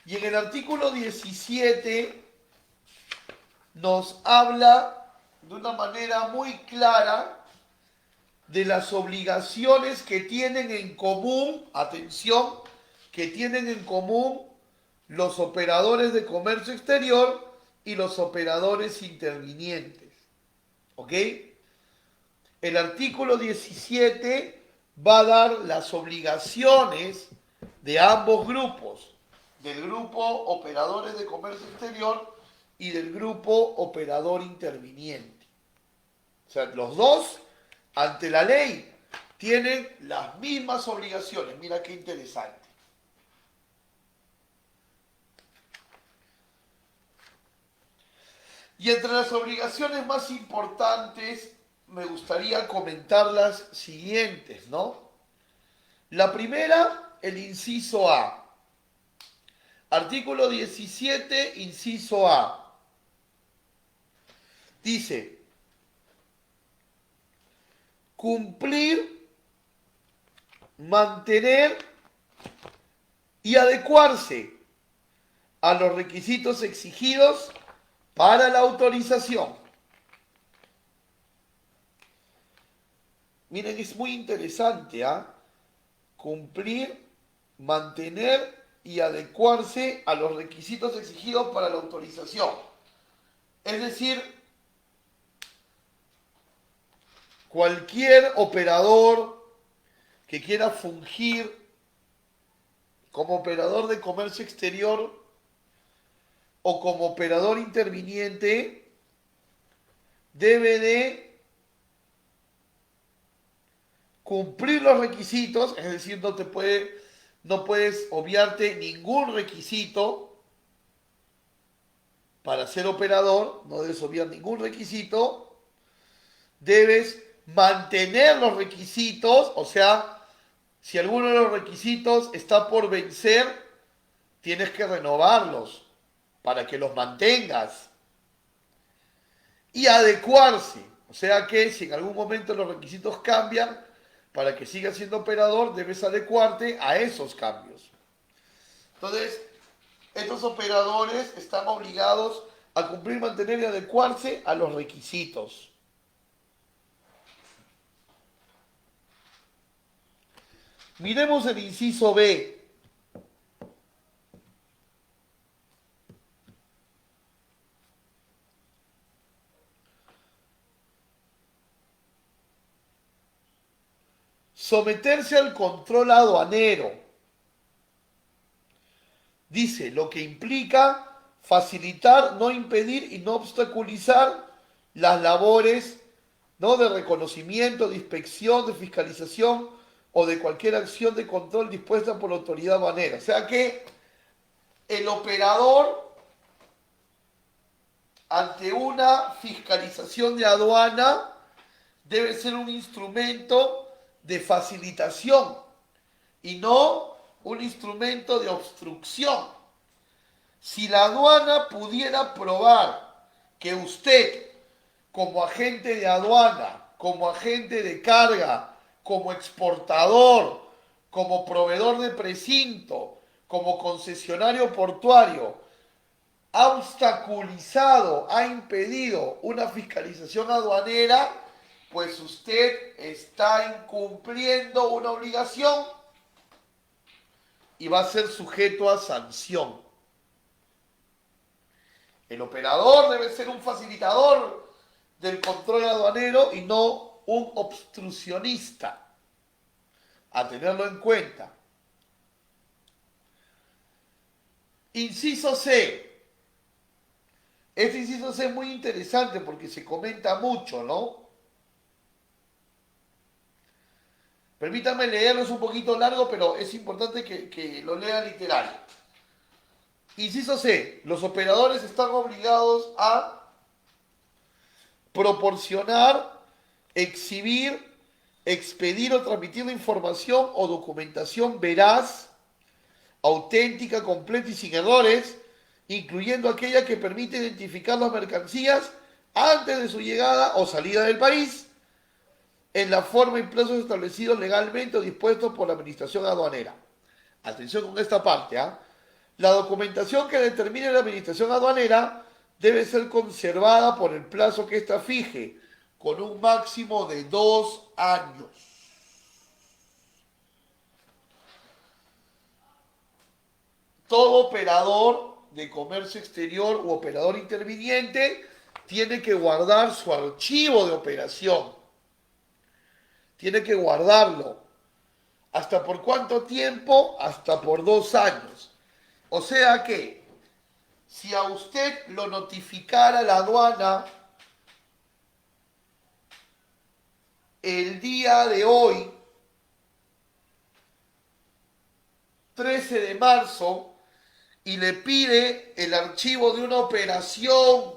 Y en el artículo 17 nos habla de una manera muy clara de las obligaciones que tienen en común, atención, que tienen en común los operadores de comercio exterior y los operadores intervinientes. ¿Ok? El artículo 17 va a dar las obligaciones de ambos grupos, del grupo operadores de comercio exterior y del grupo operador interviniente. O sea, los dos, ante la ley, tienen las mismas obligaciones. Mira qué interesante. Y entre las obligaciones más importantes, me gustaría comentar las siguientes, ¿no? La primera, el inciso A. Artículo 17, inciso A. Dice, cumplir, mantener y adecuarse a los requisitos exigidos para la autorización. Miren, es muy interesante, ¿ah? Cumplir, mantener y adecuarse a los requisitos exigidos para la autorización. Es decir, cualquier operador que quiera fungir como operador de comercio exterior o como operador interviniente debe de cumplir los requisitos, es decir, no puedes obviarte ningún requisito para ser operador, no debes obviar ningún requisito, debes mantener los requisitos, o sea, si alguno de los requisitos está por vencer, tienes que renovarlos para que los mantengas. Y adecuarse, o sea que si en algún momento los requisitos cambian, para que sigas siendo operador, debes adecuarte a esos cambios. Entonces, estos operadores están obligados a cumplir, mantener y adecuarse a los requisitos. Miremos el inciso B. Someterse al control aduanero. Dice, lo que implica facilitar, no impedir y no obstaculizar las labores, ¿no?, de reconocimiento, de inspección, de fiscalización o de cualquier acción de control dispuesta por la autoridad aduanera. O sea que el operador, ante una fiscalización de aduana, debe ser un instrumento de facilitación y no un instrumento de obstrucción. Si la aduana pudiera probar que usted, como agente de aduana, como agente de carga, como exportador, como proveedor de precinto, como concesionario portuario, ha obstaculizado, ha impedido una fiscalización aduanera, pues usted está incumpliendo una obligación y va a ser sujeto a sanción. El operador debe ser un facilitador del control aduanero y no un obstruccionista. A tenerlo en cuenta. Inciso C. Este inciso C es muy interesante porque se comenta mucho, ¿no? Permítanme leerlo, es un poquito largo, pero es importante que lo lean literal. Inciso C. Los operadores están obligados a proporcionar, exhibir, expedir o transmitir la información o documentación veraz auténtica, completa y sin errores, incluyendo aquella que permite identificar las mercancías antes de su llegada o salida del país, en la forma y plazos establecidos legalmente o dispuestos por la Administración Aduanera. Atención con esta parte, ¿ah? La documentación que determine la Administración Aduanera debe ser conservada por el plazo que ésta fije, con un máximo de 2 años. Todo operador de comercio exterior u operador interviniente tiene que guardar su archivo de operación. Tiene que guardarlo. ¿Hasta por cuánto tiempo? Hasta por 2 años. O sea que, si a usted lo notificara la aduana el día de hoy, 13 de marzo, y le pide el archivo de una operación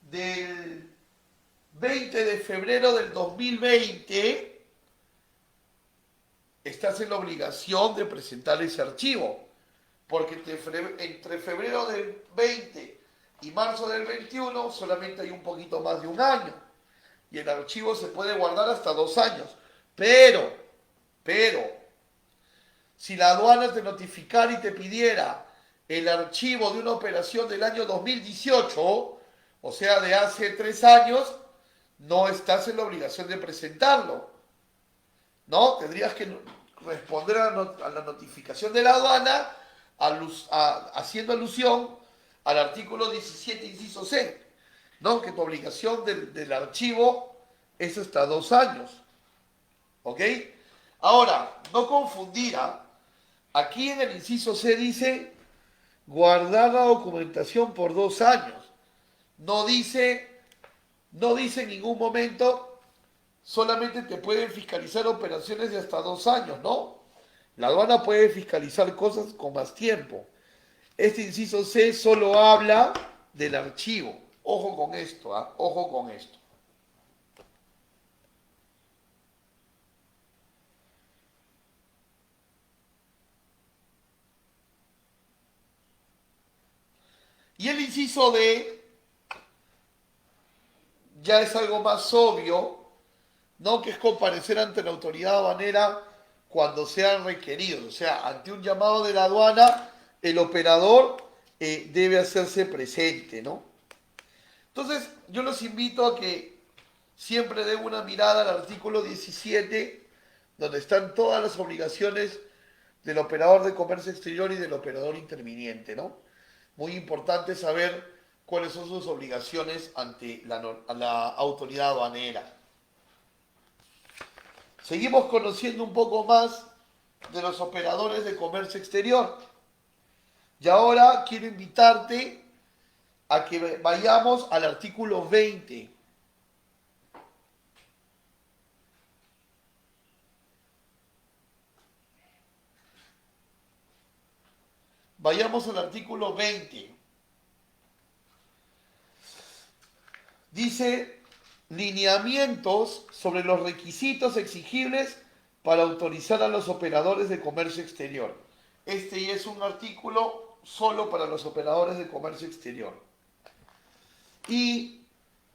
del 20 de febrero del 2020, estás en la obligación de presentar ese archivo, porque entre febrero del 20 y marzo del 21 solamente hay un poquito más de un año, y el archivo se puede guardar hasta 2 años, pero, si la aduana te notificara y te pidiera el archivo de una operación del año 2018, o sea, de hace 3 años, no estás en la obligación de presentarlo, ¿no? Tendrías que responder a la notificación de la aduana haciendo alusión al artículo 17, inciso C, ¿no? Que tu obligación del archivo es hasta 2 años, ¿ok? Ahora, no confundirá. Aquí en el inciso C dice guardar la documentación por 2 años. No dice en ningún momento solamente te pueden fiscalizar operaciones de hasta 2 años, ¿no? La aduana puede fiscalizar cosas con más tiempo. Este inciso C solo habla del archivo. Ojo con esto, ¿ah? Ojo con esto. Y el inciso D ya es algo más obvio, ¿no? Que es comparecer ante la autoridad aduanera cuando sean requeridos. O sea, ante un llamado de la aduana, el operador debe hacerse presente, ¿no? Entonces, yo los invito a que siempre den una mirada al artículo 17, donde están todas las obligaciones del operador de comercio exterior y del operador interviniente, ¿no? Muy importante saber cuáles son sus obligaciones ante la autoridad aduanera. Seguimos conociendo un poco más de los operadores de comercio exterior. Y ahora quiero invitarte a que vayamos al artículo 20. Vayamos al artículo 20. Dice lineamientos sobre los requisitos exigibles para autorizar a los operadores de comercio exterior. Este es un artículo solo para los operadores de comercio exterior. Y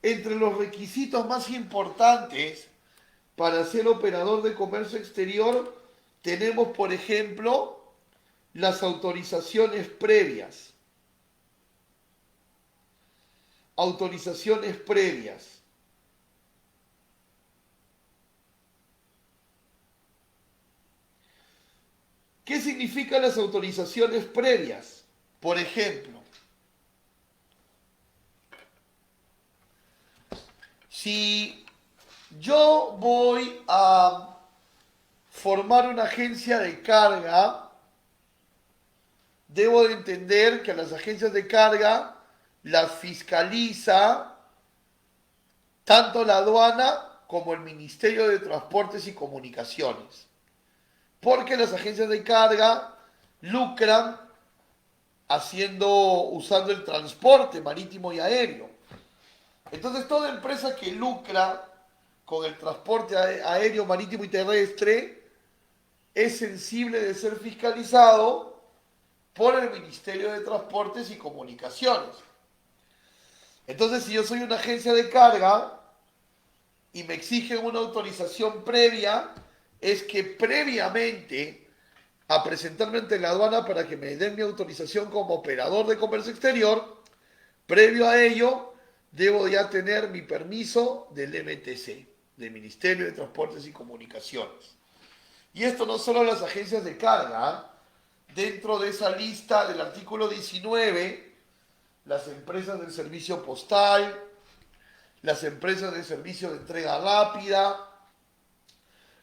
entre los requisitos más importantes para ser operador de comercio exterior tenemos, por ejemplo, las autorizaciones previas. Autorizaciones previas. ¿Qué significan las autorizaciones previas? Por ejemplo, si yo voy a formar una agencia de carga, debo de entender que a las agencias de carga las fiscaliza tanto la aduana como el Ministerio de Transportes y Comunicaciones. Porque las agencias de carga lucran usando el transporte marítimo y aéreo. Entonces, toda empresa que lucra con el transporte aéreo, marítimo y terrestre es sensible de ser fiscalizado por el Ministerio de Transportes y Comunicaciones. Entonces, si yo soy una agencia de carga y me exigen una autorización previa, es que previamente a presentarme ante la aduana para que me den mi autorización como operador de comercio exterior, previo a ello, debo ya tener mi permiso del MTC, del Ministerio de Transportes y Comunicaciones. Y esto no solo las agencias de carga, dentro de esa lista del artículo 19, las empresas del servicio postal, las empresas de servicio de entrega rápida,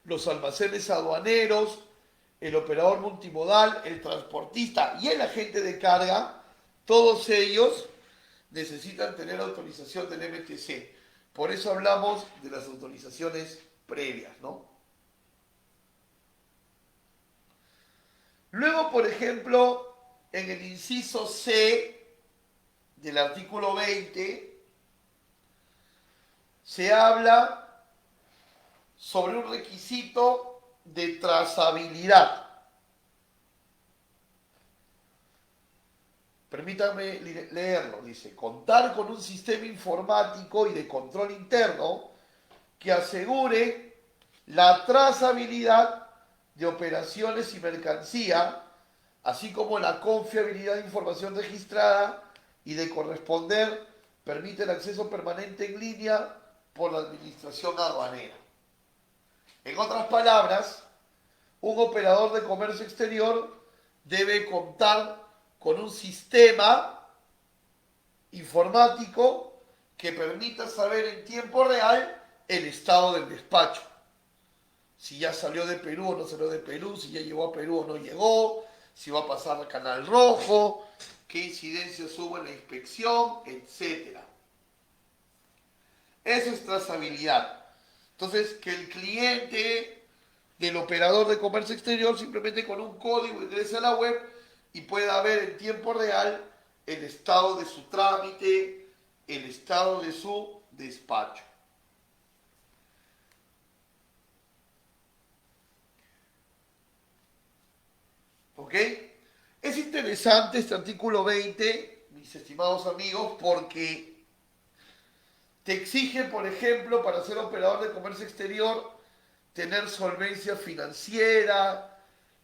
los almacenes aduaneros, el operador multimodal, el transportista y el agente de carga, todos ellos necesitan tener autorización del MTC. Por eso hablamos de las autorizaciones previas, ¿no? Luego, por ejemplo, en el inciso C del artículo 20, se habla sobre un requisito de trazabilidad. Permítanme leerlo. Dice, contar con un sistema informático y de control interno que asegure la trazabilidad de operaciones y mercancía, así como la confiabilidad de información registrada y de corresponder, permite el acceso permanente en línea por la administración aduanera. En otras palabras, un operador de comercio exterior debe contar con un sistema informático que permita saber en tiempo real el estado del despacho. Si ya salió de Perú o no salió de Perú, si ya llegó a Perú o no llegó, si va a pasar al Canal Rojo, qué incidencias hubo en la inspección, etc. Eso es trazabilidad. Entonces, que el cliente del operador de comercio exterior simplemente con un código ingrese a la web y pueda ver en tiempo real el estado de su trámite, el estado de su despacho. ¿Ok? Es interesante este artículo 20, mis estimados amigos, porque te exige, por ejemplo, para ser operador de comercio exterior, tener solvencia financiera,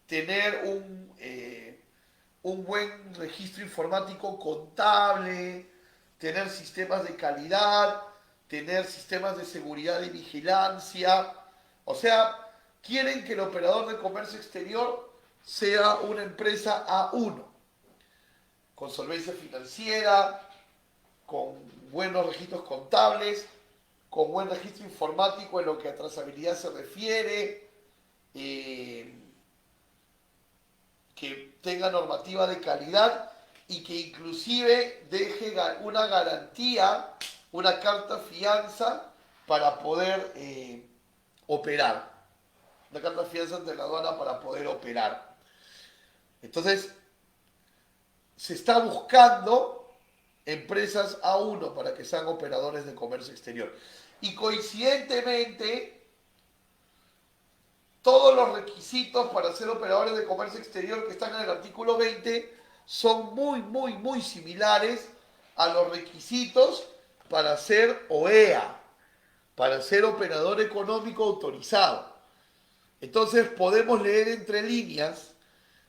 tener un buen registro informático contable, tener sistemas de calidad, tener sistemas de seguridad y vigilancia. O sea, quieren que el operador de comercio exterior sea una empresa A1, con solvencia financiera, con buenos registros contables, con buen registro informático en lo que a trazabilidad se refiere, que tenga normativa de calidad y que inclusive deje una garantía, una carta fianza para poder operar. Una carta fianza ante la aduana para poder operar. Entonces, se está buscando empresas A1 para que sean operadores de comercio exterior. Y coincidentemente, todos los requisitos para ser operadores de comercio exterior que están en el artículo 20 son muy similares a los requisitos para ser OEA, para ser operador económico autorizado. Entonces podemos leer entre líneas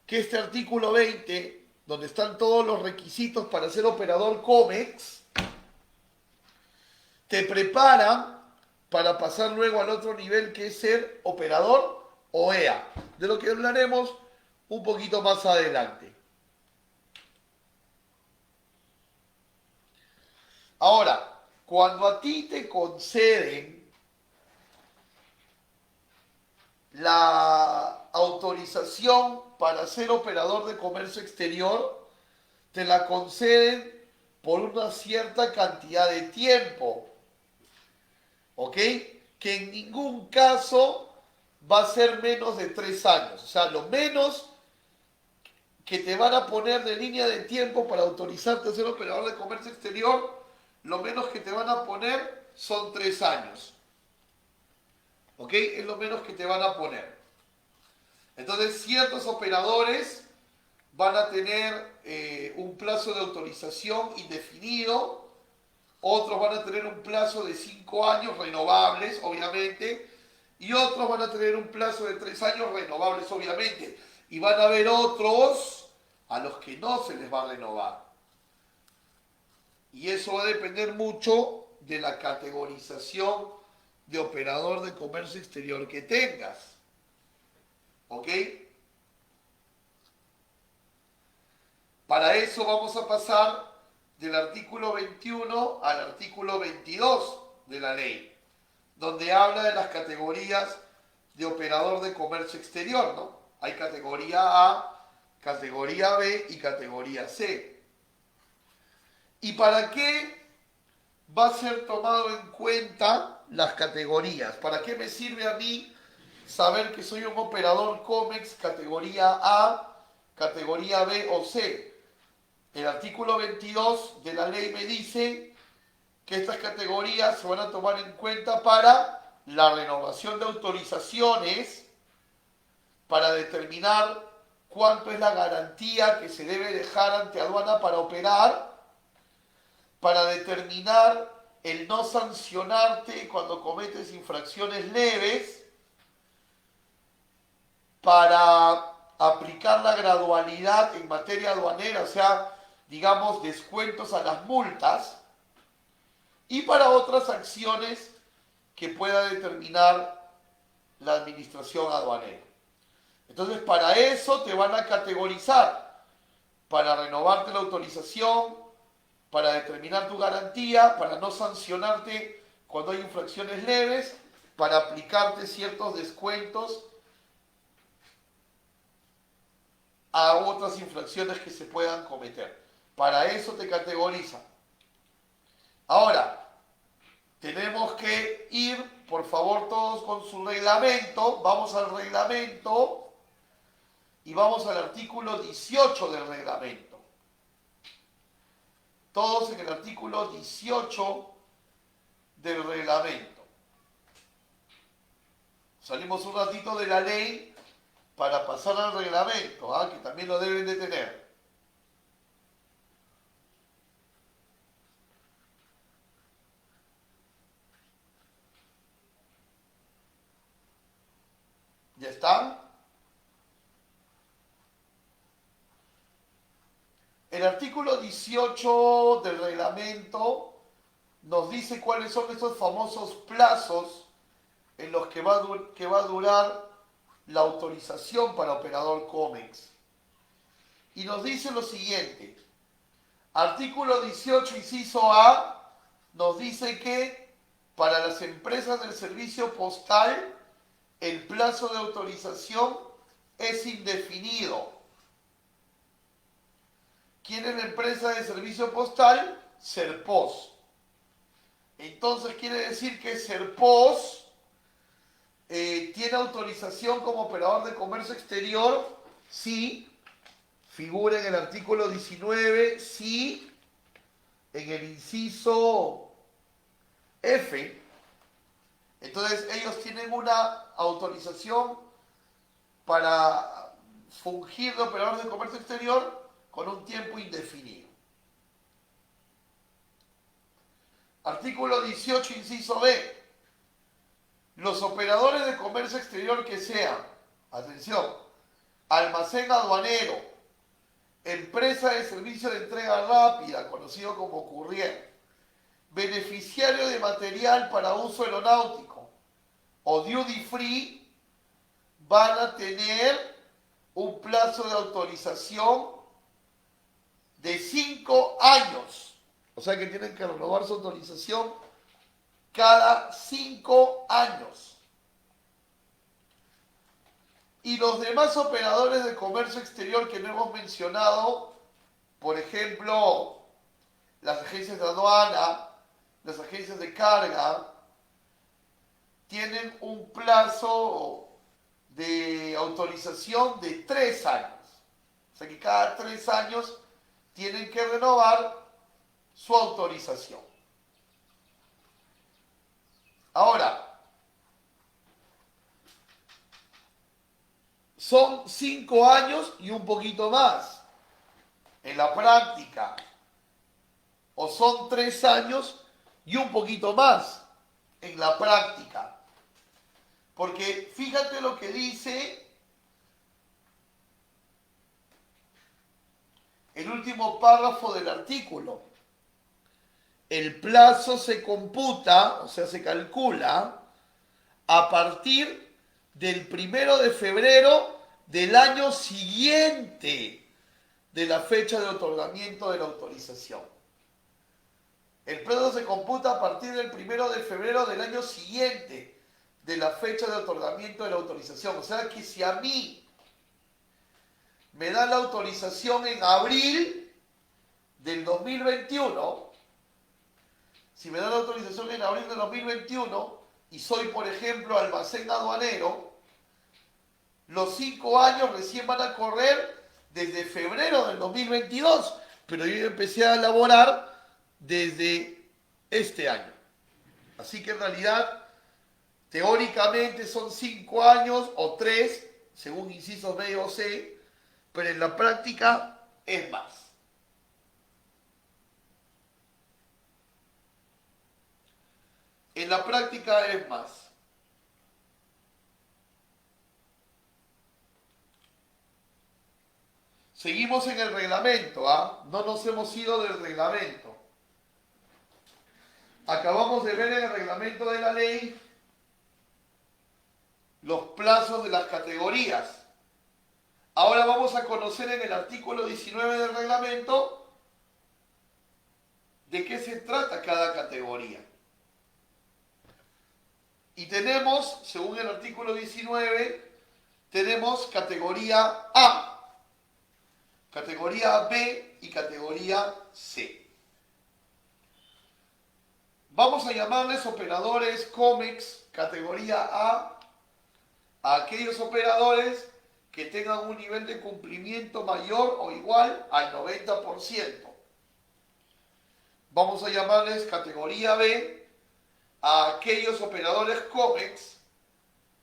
que este artículo 20, donde están todos los requisitos para ser operador COMEX, te prepara para pasar luego al otro nivel que es ser operador OEA, de lo que hablaremos un poquito más adelante. Ahora, cuando a ti te conceden la autorización para ser operador de comercio exterior, te la conceden por una cierta cantidad de tiempo, ¿ok? Que en ningún caso va a ser menos de 3 años. O sea, lo menos que te van a poner de línea de tiempo para autorizarte a ser operador de comercio exterior, lo menos que te van a poner son 3 años. ¿Ok? Es lo menos que te van a poner. Entonces, ciertos operadores van a tener un plazo de autorización indefinido, otros van a tener un plazo de 5 años renovables, obviamente, y otros van a tener un plazo de 3 años renovables, obviamente, y van a haber otros a los que no se les va a renovar. Y eso va a depender mucho de la categorización de operador de comercio exterior que tengas. ¿Ok? Para eso vamos a pasar del artículo 21 al artículo 22 de la ley, donde habla de las categorías de operador de comercio exterior, ¿no? Hay categoría A, categoría B y categoría C. ¿Y para qué va a ser tomado en cuenta las categorías? ¿Para qué me sirve a mí saber que soy un operador COMEX categoría A, categoría B o C? El artículo 22 de la ley me dice que estas categorías se van a tomar en cuenta para la renovación de autorizaciones, para determinar cuánto es la garantía que se debe dejar ante aduana para operar, para determinar el no sancionarte cuando cometes infracciones leves, para aplicar la gradualidad en materia aduanera, o sea, digamos, descuentos a las multas, y para otras acciones que pueda determinar la administración aduanera. Entonces, para eso te van a categorizar, para renovarte la autorización, para determinar tu garantía, para no sancionarte cuando hay infracciones leves, para aplicarte ciertos descuentos a otras infracciones que se puedan cometer. Para eso te categorizan. Ahora, tenemos que ir, por favor, todos con su reglamento. Vamos al reglamento y vamos al artículo 18 del reglamento. Todos en el artículo 18 del reglamento. Salimos un ratito de la ley para pasar al reglamento, que también lo deben de tener. ¿Ya están? El artículo 18 del reglamento nos dice cuáles son esos famosos plazos en los que va a durar la autorización para operador COMEX. Y nos dice lo siguiente. Artículo 18, inciso A, nos dice que para las empresas del servicio postal el plazo de autorización es indefinido. ¿Quién es la empresa de servicio postal? Serpos. Entonces quiere decir que Serpos tiene autorización como operador de comercio exterior, sí, figura en el artículo 19, sí, en el inciso F. Entonces ellos tienen una autorización para fungir de operador de comercio exterior con un tiempo indefinido. Artículo 18, inciso B. Los operadores de comercio exterior que sean, atención, almacén aduanero, empresa de servicio de entrega rápida, conocido como courier, beneficiario de material para uso aeronáutico o duty free, van a tener un plazo de autorización de 5 años. O sea que tienen que renovar su autorización cada 5 años. Y los demás operadores de comercio exterior que no hemos mencionado, por ejemplo, las agencias de aduana, las agencias de carga, tienen un plazo de autorización de 3 años. O sea que cada 3 años tienen que renovar su autorización. Ahora, son 5 años y un poquito más en la práctica. O son 3 años y un poquito más en la práctica. Porque fíjate lo que dice el último párrafo del artículo. El plazo se computa, o sea, se calcula a partir del 1 de febrero del año siguiente de la fecha de otorgamiento de la autorización. El plazo se computa a partir del 1 de febrero del año siguiente de la fecha de otorgamiento de la autorización. O sea que si a mí me dan la autorización en abril del 2021, si me dan la autorización en abril del 2021 y soy, por ejemplo, almacén aduanero, los 5 años recién van a correr desde febrero del 2022, pero yo empecé a elaborar desde este año. Así que en realidad, teóricamente son 5 años o 3, según incisos B o C, pero en la práctica es más. En la práctica es más. Seguimos en el reglamento, ¿ah? No nos hemos ido del reglamento. Acabamos de ver en el reglamento de la ley los plazos de las categorías. Ahora vamos a conocer en el artículo 19 del reglamento de qué se trata cada categoría. Y tenemos, según el artículo 19, tenemos categoría A, categoría B y categoría C. Vamos a llamarles operadores COMEX categoría A aquellos operadores que tengan un nivel de cumplimiento mayor o igual al 90%. Vamos a llamarles categoría B a aquellos operadores COMEX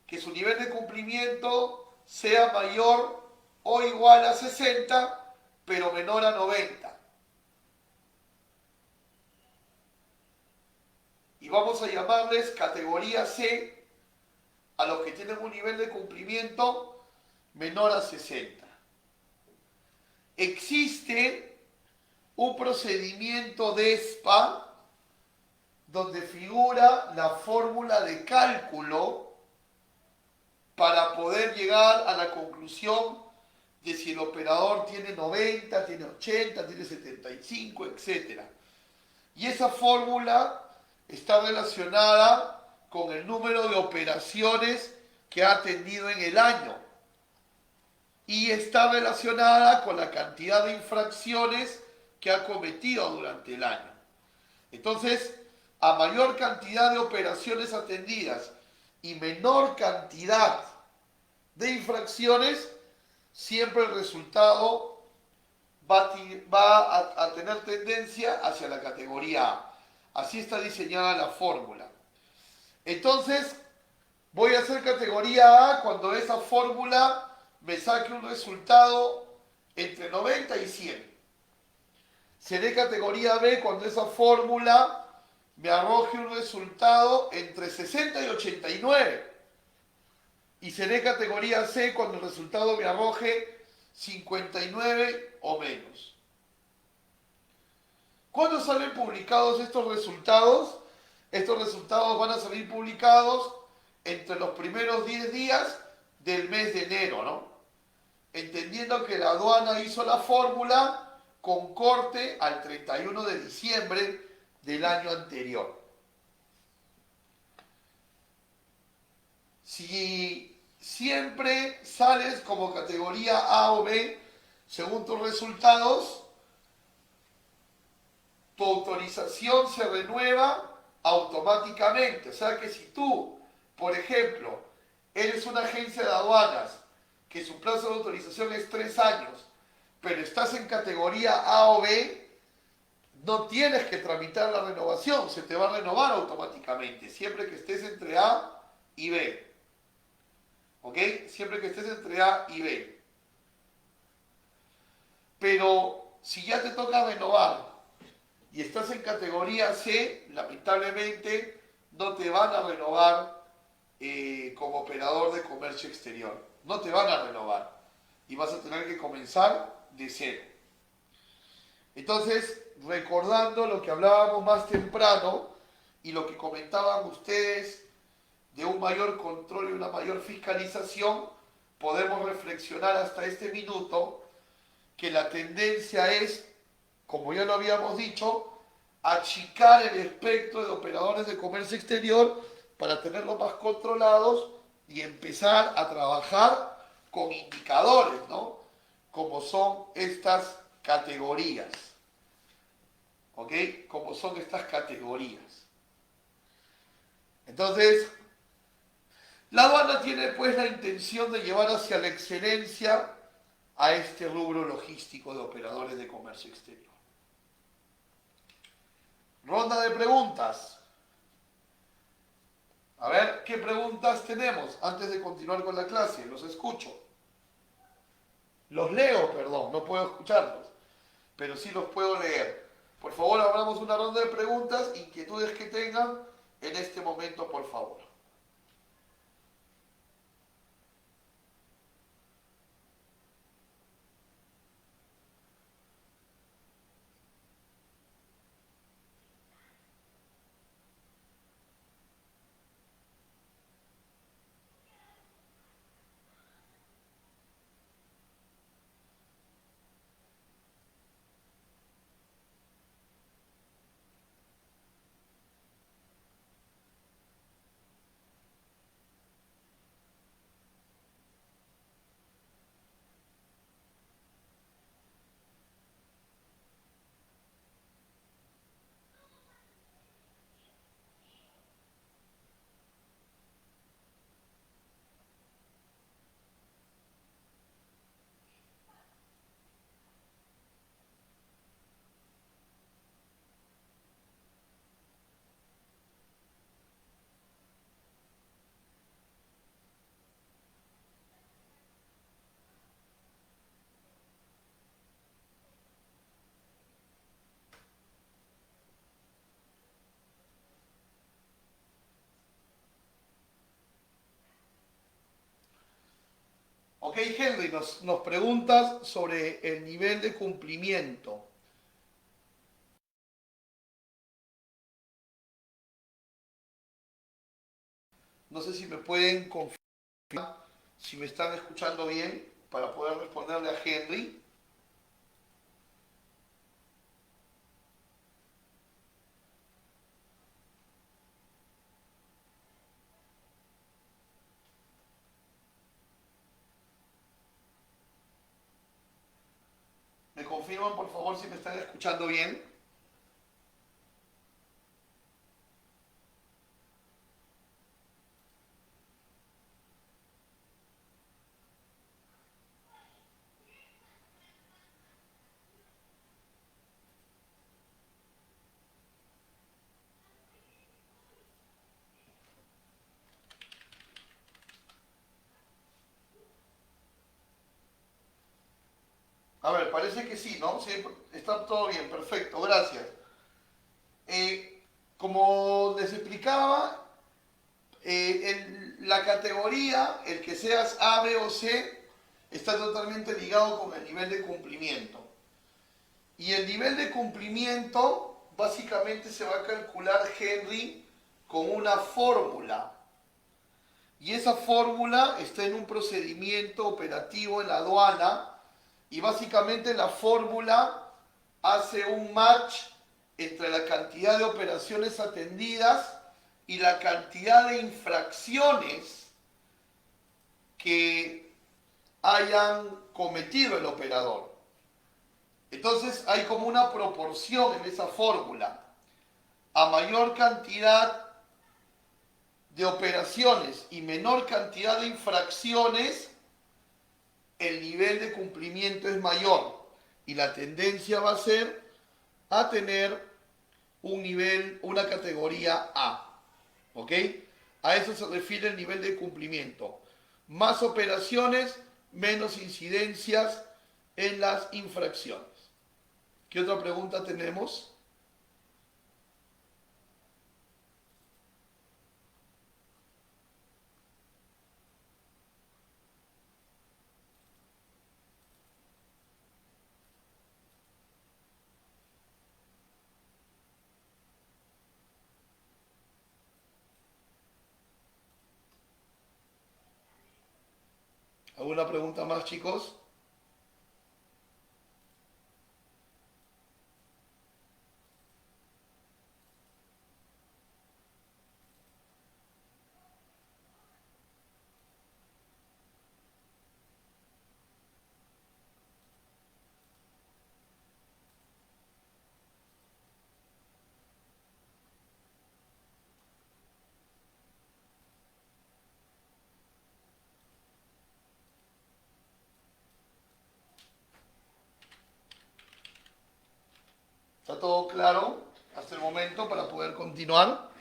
que su nivel de cumplimiento sea mayor o igual a 60, pero menor a 90. Y vamos a llamarles categoría C a los que tienen un nivel de cumplimiento menor a 60. Existe un procedimiento de DESPA donde figura la fórmula de cálculo para poder llegar a la conclusión de si el operador tiene 90, tiene 80, tiene 75, etc. Y esa fórmula está relacionada con el número de operaciones que ha atendido en el año y está relacionada con la cantidad de infracciones que ha cometido durante el año. Entonces, a mayor cantidad de operaciones atendidas y menor cantidad de infracciones, siempre el resultado va a tener tendencia hacia la categoría A. Así está diseñada la fórmula. Entonces, voy a hacer categoría A cuando esa fórmula me saque un resultado entre 90 y 100. Seré categoría B cuando esa fórmula me arroje un resultado entre 60 y 89. Y seré categoría C cuando el resultado me arroje 59 o menos. ¿Cuándo salen publicados estos resultados? Estos resultados van a salir publicados entre los primeros 10 días del mes de enero, ¿no? Entendiendo que la aduana hizo la fórmula con corte al 31 de diciembre del año anterior. Si siempre sales como categoría A o B, según tus resultados, tu autorización se renueva automáticamente. O sea que si tú, por ejemplo, eres una agencia de aduanas que su plazo de autorización es 3 años, pero estás en categoría A o B, no tienes que tramitar la renovación, se te va a renovar automáticamente, siempre que estés entre A y B. ¿Ok? Siempre que estés entre A y B. Pero si ya te toca renovar y estás en categoría C, lamentablemente no te van a renovar como operador de comercio exterior. No te van a renovar. Y vas a tener que comenzar de cero. Entonces, recordando lo que hablábamos más temprano y lo que comentaban ustedes de un mayor control y una mayor fiscalización, podemos reflexionar hasta este minuto que la tendencia es, como ya lo habíamos dicho, achicar el espectro de operadores de comercio exterior para tenerlos más controlados y empezar a trabajar con indicadores, ¿no? Como son estas categorías. ¿Ok? Como son estas categorías. Entonces, la aduana tiene pues la intención de llevar hacia la excelencia a este rubro logístico de operadores de comercio exterior. Ronda de preguntas. A ver, ¿qué preguntas tenemos antes de continuar con la clase? Los escucho. Los leo, perdón, no puedo escucharlos, pero sí los puedo leer. Por favor, abramos una ronda de preguntas, inquietudes que tengan en este momento, por favor. Ok, Henry, nos preguntas sobre el nivel de cumplimiento. No sé si me pueden confirmar si me están escuchando bien para poder responderle a Henry. ¿Me confirman, por favor, si me están escuchando bien? A ver, parece que sí, ¿no? Sí, está todo bien, perfecto, gracias. Como les explicaba, en la categoría, el que seas A, B o C, está totalmente ligado con el nivel de cumplimiento. Y el nivel de cumplimiento básicamente se va a calcular, Henry, con una fórmula. Y esa fórmula está en un procedimiento operativo en la aduana y básicamente la fórmula hace un match entre la cantidad de operaciones atendidas y la cantidad de infracciones que hayan cometido el operador. Entonces hay como una proporción en esa fórmula. A mayor cantidad de operaciones y menor cantidad de infracciones, el nivel de cumplimiento es mayor. Y la tendencia va a ser a tener un nivel, una categoría A. ¿Ok? A eso se refiere el nivel de cumplimiento. Más operaciones, menos incidencias en las infracciones. ¿Qué otra pregunta tenemos? ¿Alguna pregunta más, chicos? ¿Está todo claro hasta el momento para poder continuar?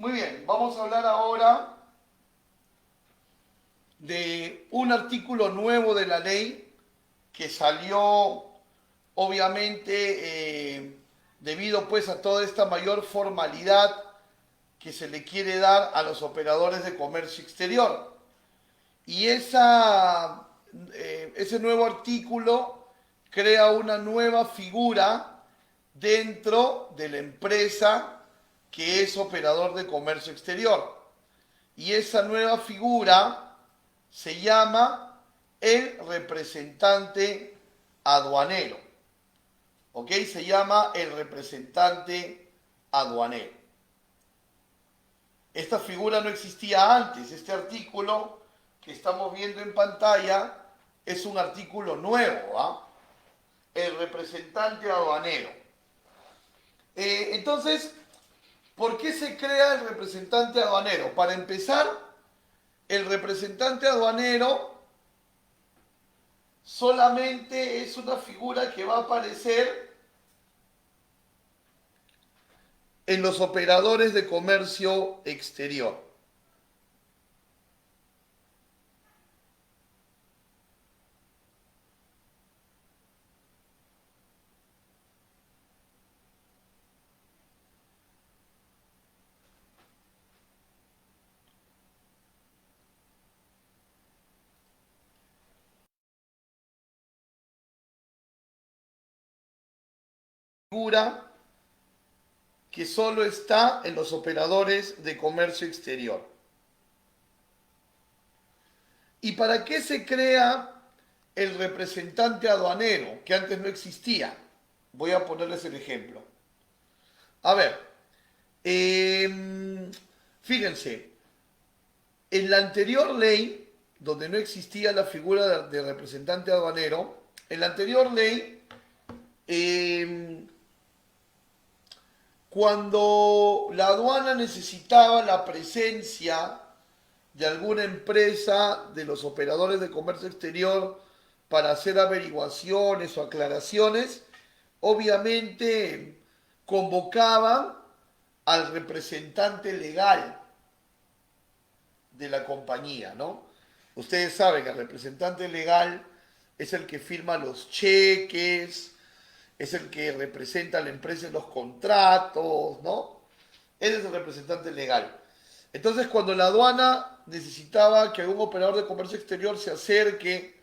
Muy bien, vamos a hablar ahora de un artículo nuevo de la ley que salió obviamente debido pues a toda esta mayor formalidad que se le quiere dar a los operadores de comercio exterior. Y ese nuevo artículo crea una nueva figura dentro de la empresa que es operador de comercio exterior. Y esa nueva figura se llama el representante aduanero. ¿Ok? Se llama el representante aduanero. Esta figura no existía antes. Este artículo que estamos viendo en pantalla es un artículo nuevo, ¿ah? El representante aduanero. Entonces, ¿por qué se crea el representante aduanero? Para empezar, el representante aduanero solamente es una figura que va a aparecer en los operadores de comercio exterior. Figura que solo está en los operadores de comercio exterior. ¿Y para qué se crea el representante aduanero, que antes no existía? Voy a ponerles el ejemplo. A ver, fíjense, en la anterior ley, donde no existía la figura de representante aduanero, en la anterior ley, cuando la aduana necesitaba la presencia de alguna empresa de los operadores de comercio exterior para hacer averiguaciones o aclaraciones, obviamente convocaban al representante legal de la compañía, ¿no? Ustedes saben que el representante legal es el que firma los cheques, es el que representa a la empresa en los contratos, ¿no? Él es el representante legal. Entonces, cuando la aduana necesitaba que algún operador de comercio exterior se acerque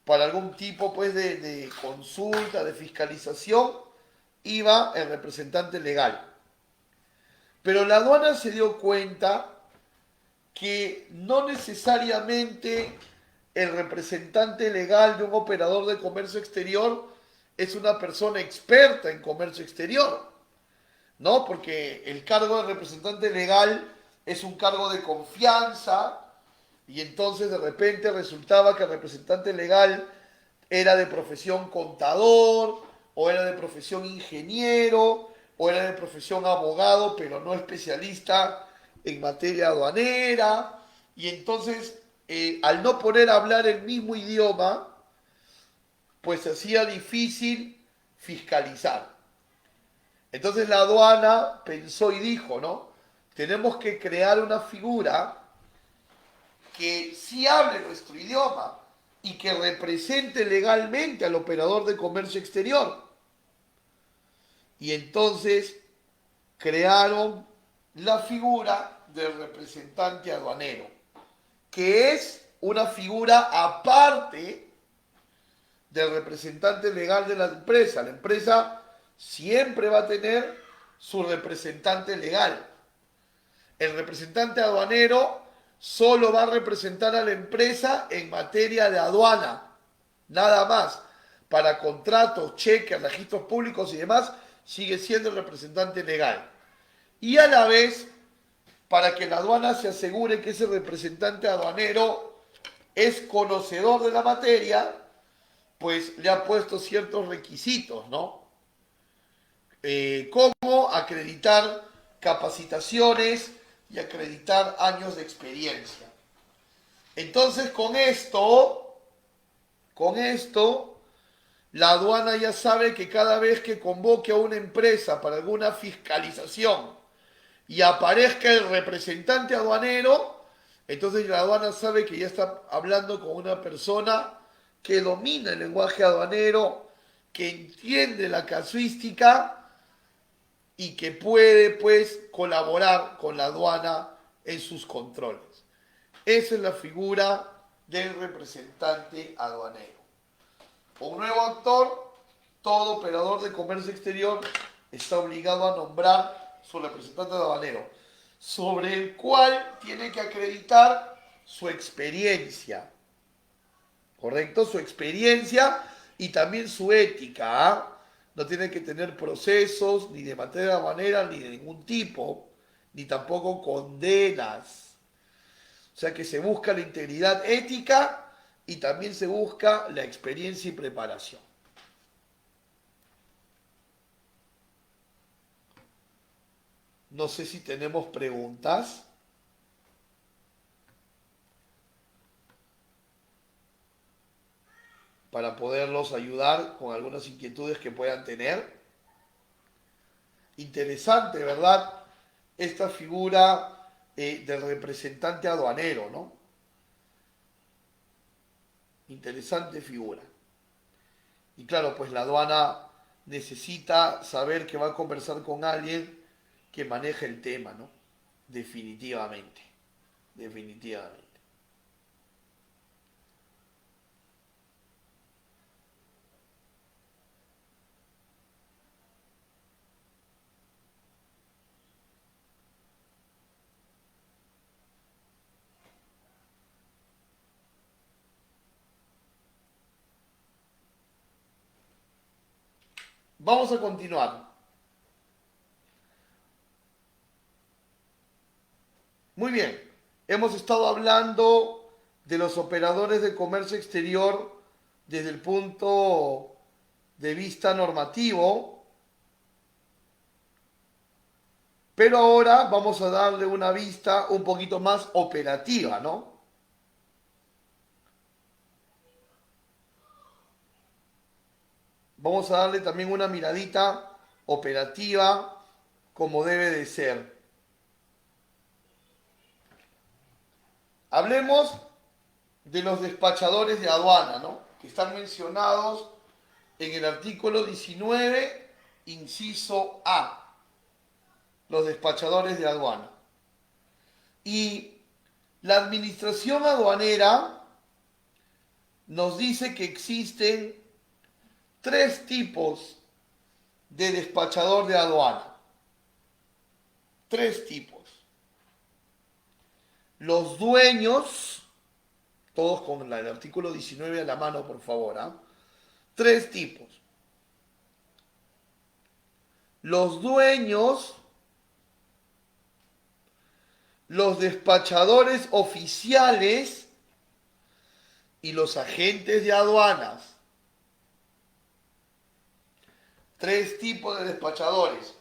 para algún tipo pues, de consulta, de fiscalización, iba el representante legal. Pero la aduana se dio cuenta que no necesariamente el representante legal de un operador de comercio exterior es una persona experta en comercio exterior, ¿no? Porque el cargo de representante legal es un cargo de confianza y entonces de repente resultaba que el representante legal era de profesión contador o era de profesión ingeniero o era de profesión abogado, pero no especialista en materia aduanera. Y entonces, al no poder hablar el mismo idioma, pues se hacía difícil fiscalizar. Entonces la aduana pensó y dijo, ¿no? Tenemos que crear una figura que sí hable nuestro idioma y que represente legalmente al operador de comercio exterior. Y entonces crearon la figura del representante aduanero, que es una figura aparte del representante legal de la empresa. La empresa siempre va a tener su representante legal. El representante aduanero solo va a representar a la empresa en materia de aduana, nada más. Para contratos, cheques, registros públicos y demás, sigue siendo el representante legal. Y a la vez, para que la aduana se asegure que ese representante aduanero es conocedor de la materia, pues le ha puesto ciertos requisitos, ¿no? Como acreditar capacitaciones y acreditar años de experiencia. Entonces, con esto, la aduana ya sabe que cada vez que convoque a una empresa para alguna fiscalización y aparezca el representante aduanero, entonces la aduana sabe que ya está hablando con una persona que domina el lenguaje aduanero, que entiende la casuística y que puede, pues, colaborar con la aduana en sus controles. Esa es la figura del representante aduanero. Un nuevo actor, todo operador de comercio exterior está obligado a nombrar su representante aduanero, sobre el cual tiene que acreditar su experiencia, ¿correcto? Su experiencia y también su ética, ¿ah? No tiene que tener procesos ni de materia aduanera ni de ningún tipo, ni tampoco condenas. O sea que se busca la integridad ética y también se busca la experiencia y preparación. No sé si tenemos preguntas para poderlos ayudar con algunas inquietudes que puedan tener. Interesante, ¿verdad? Esta figura del representante aduanero, ¿no? Interesante figura. Y claro, pues la aduana necesita saber que va a conversar con alguien que maneje el tema, ¿no? Definitivamente, definitivamente. Vamos a continuar. Muy bien, hemos estado hablando de los operadores de comercio exterior desde el punto de vista normativo, pero ahora vamos a darle una vista un poquito más operativa, ¿no? Vamos a darle también una miradita operativa como debe de ser. Hablemos de los despachadores de aduana, ¿no? Que están mencionados en el artículo 19, inciso A, los despachadores de aduana. Y la administración aduanera nos dice que existen tres tipos de despachador de aduana. Tres tipos. Los dueños, todos con el artículo 19 a la mano, por favor, ¿ah? Tres tipos. los dueños, los despachadores oficiales y los agentes de aduanas. Tres tipos de despachadores: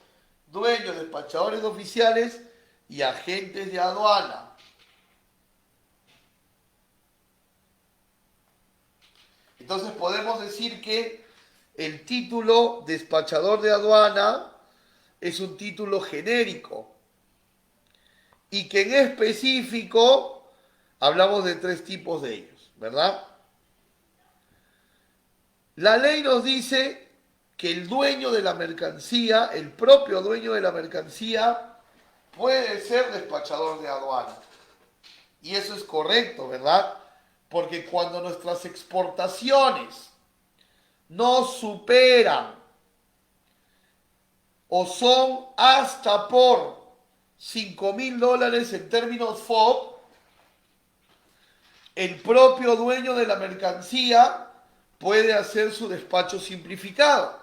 dueños, despachadores oficiales y agentes de aduana. Entonces podemos decir que el título despachador de aduana es un título genérico y que en específico hablamos de tres tipos de ellos, ¿verdad? La ley nos dice que el dueño de la mercancía, el propio dueño de la mercancía, puede ser despachador de aduana. Y eso es correcto, ¿verdad? Porque cuando nuestras exportaciones no superan o son hasta por $5.000 en términos FOB, el propio dueño de la mercancía puede hacer su despacho simplificado.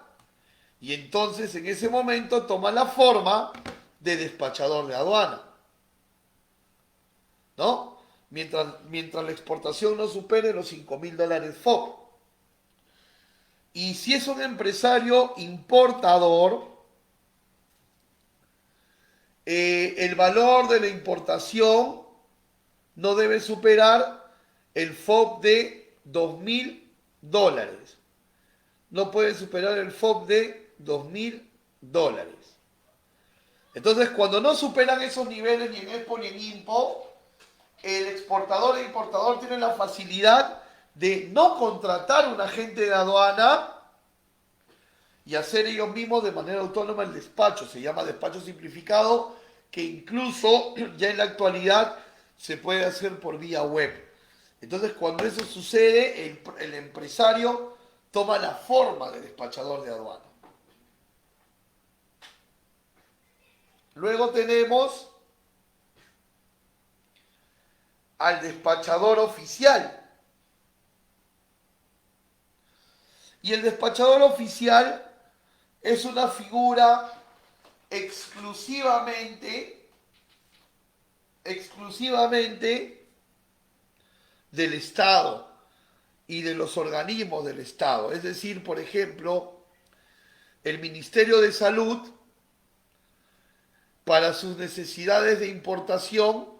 Y entonces en ese momento toma la forma de despachador de aduana, ¿no? Mientras la exportación no supere los $5.000 FOB. Y si es un empresario importador, el valor de la importación no debe superar el FOB de $2.000. No puede superar el FOB de $2.000. Entonces, cuando no superan esos niveles ni en Expo ni en Impo, el exportador e importador tienen la facilidad de no contratar un agente de aduana y hacer ellos mismos de manera autónoma el despacho. Se llama despacho simplificado, que incluso ya en la actualidad se puede hacer por vía web. Entonces, cuando eso sucede, el empresario toma la forma de despachador de aduana. Luego tenemos al despachador oficial. Y el despachador oficial es una figura exclusivamente del Estado y de los organismos del Estado. Es decir, por ejemplo, el Ministerio de Salud, para sus necesidades de importación,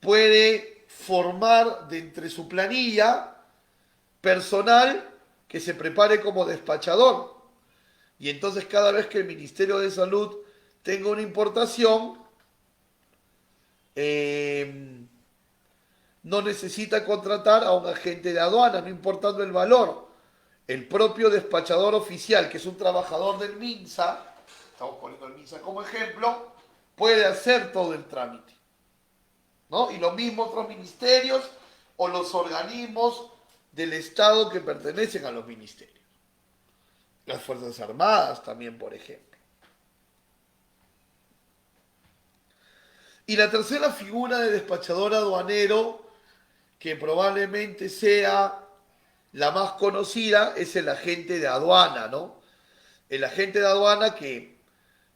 puede formar de entre su planilla personal que se prepare como despachador. Y entonces cada vez que el Ministerio de Salud tenga una importación, no necesita contratar a un agente de aduana, no importando el valor. El propio despachador oficial, que es un trabajador del MINSA, estamos poniendo el MINSA como ejemplo, puede hacer todo el trámite, ¿no? Y lo mismo otros ministerios o los organismos del Estado que pertenecen a los ministerios. Las Fuerzas Armadas también, por ejemplo. Y la tercera figura de despachador aduanero, que probablemente sea la más conocida, es el agente de aduana, ¿no? El agente de aduana que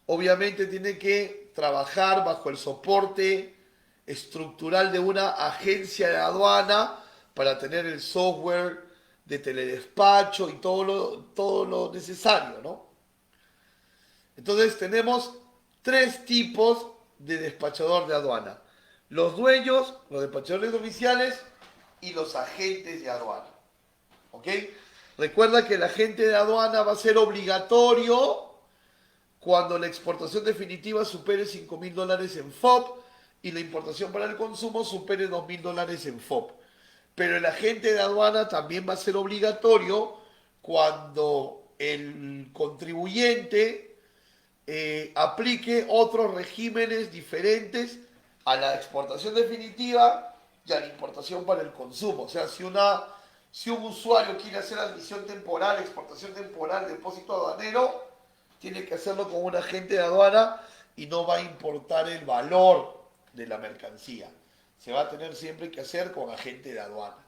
obviamente tiene que trabajar bajo el soporte estructural de una agencia de aduana para tener el software de teledespacho y todo lo necesario, ¿no? Entonces tenemos tres tipos de despachador de aduana: los dueños, los despachadores oficiales y los agentes de aduana. ¿Ok? Recuerda que el agente de aduana va a ser obligatorio cuando la exportación definitiva supere $5.000 en FOB y la importación para el consumo supere $2.000 en FOB. Pero el agente de aduana también va a ser obligatorio cuando el contribuyente aplique otros regímenes diferentes a la exportación definitiva y a la importación para el consumo. O sea, si un usuario quiere hacer admisión temporal, exportación temporal, depósito aduanero, tiene que hacerlo con un agente de aduana y no va a importar el valor de la mercancía. Se va a tener siempre que hacer con agente de aduana.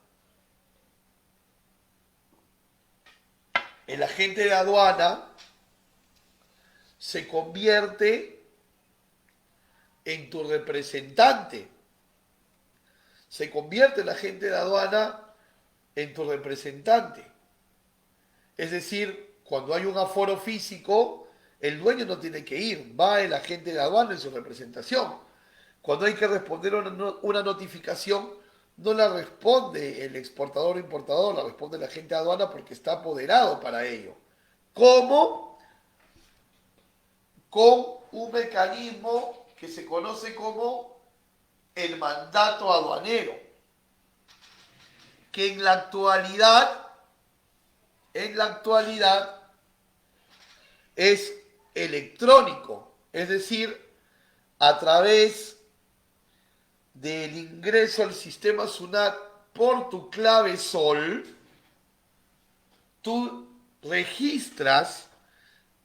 El agente de aduana se convierte en tu representante. Se convierte el agente de aduana en tu representante. Es decir, cuando hay un aforo físico, el dueño no tiene que ir, va el agente de aduana en su representación. Cuando hay que responder una notificación, no la responde el exportador o importador, la responde el agente de aduana porque está apoderado para ello. ¿Cómo? Con un mecanismo que se conoce como el mandato aduanero, que en la actualidad es electrónico, es decir, a través del ingreso al sistema SUNAT por tu clave SOL, tú registras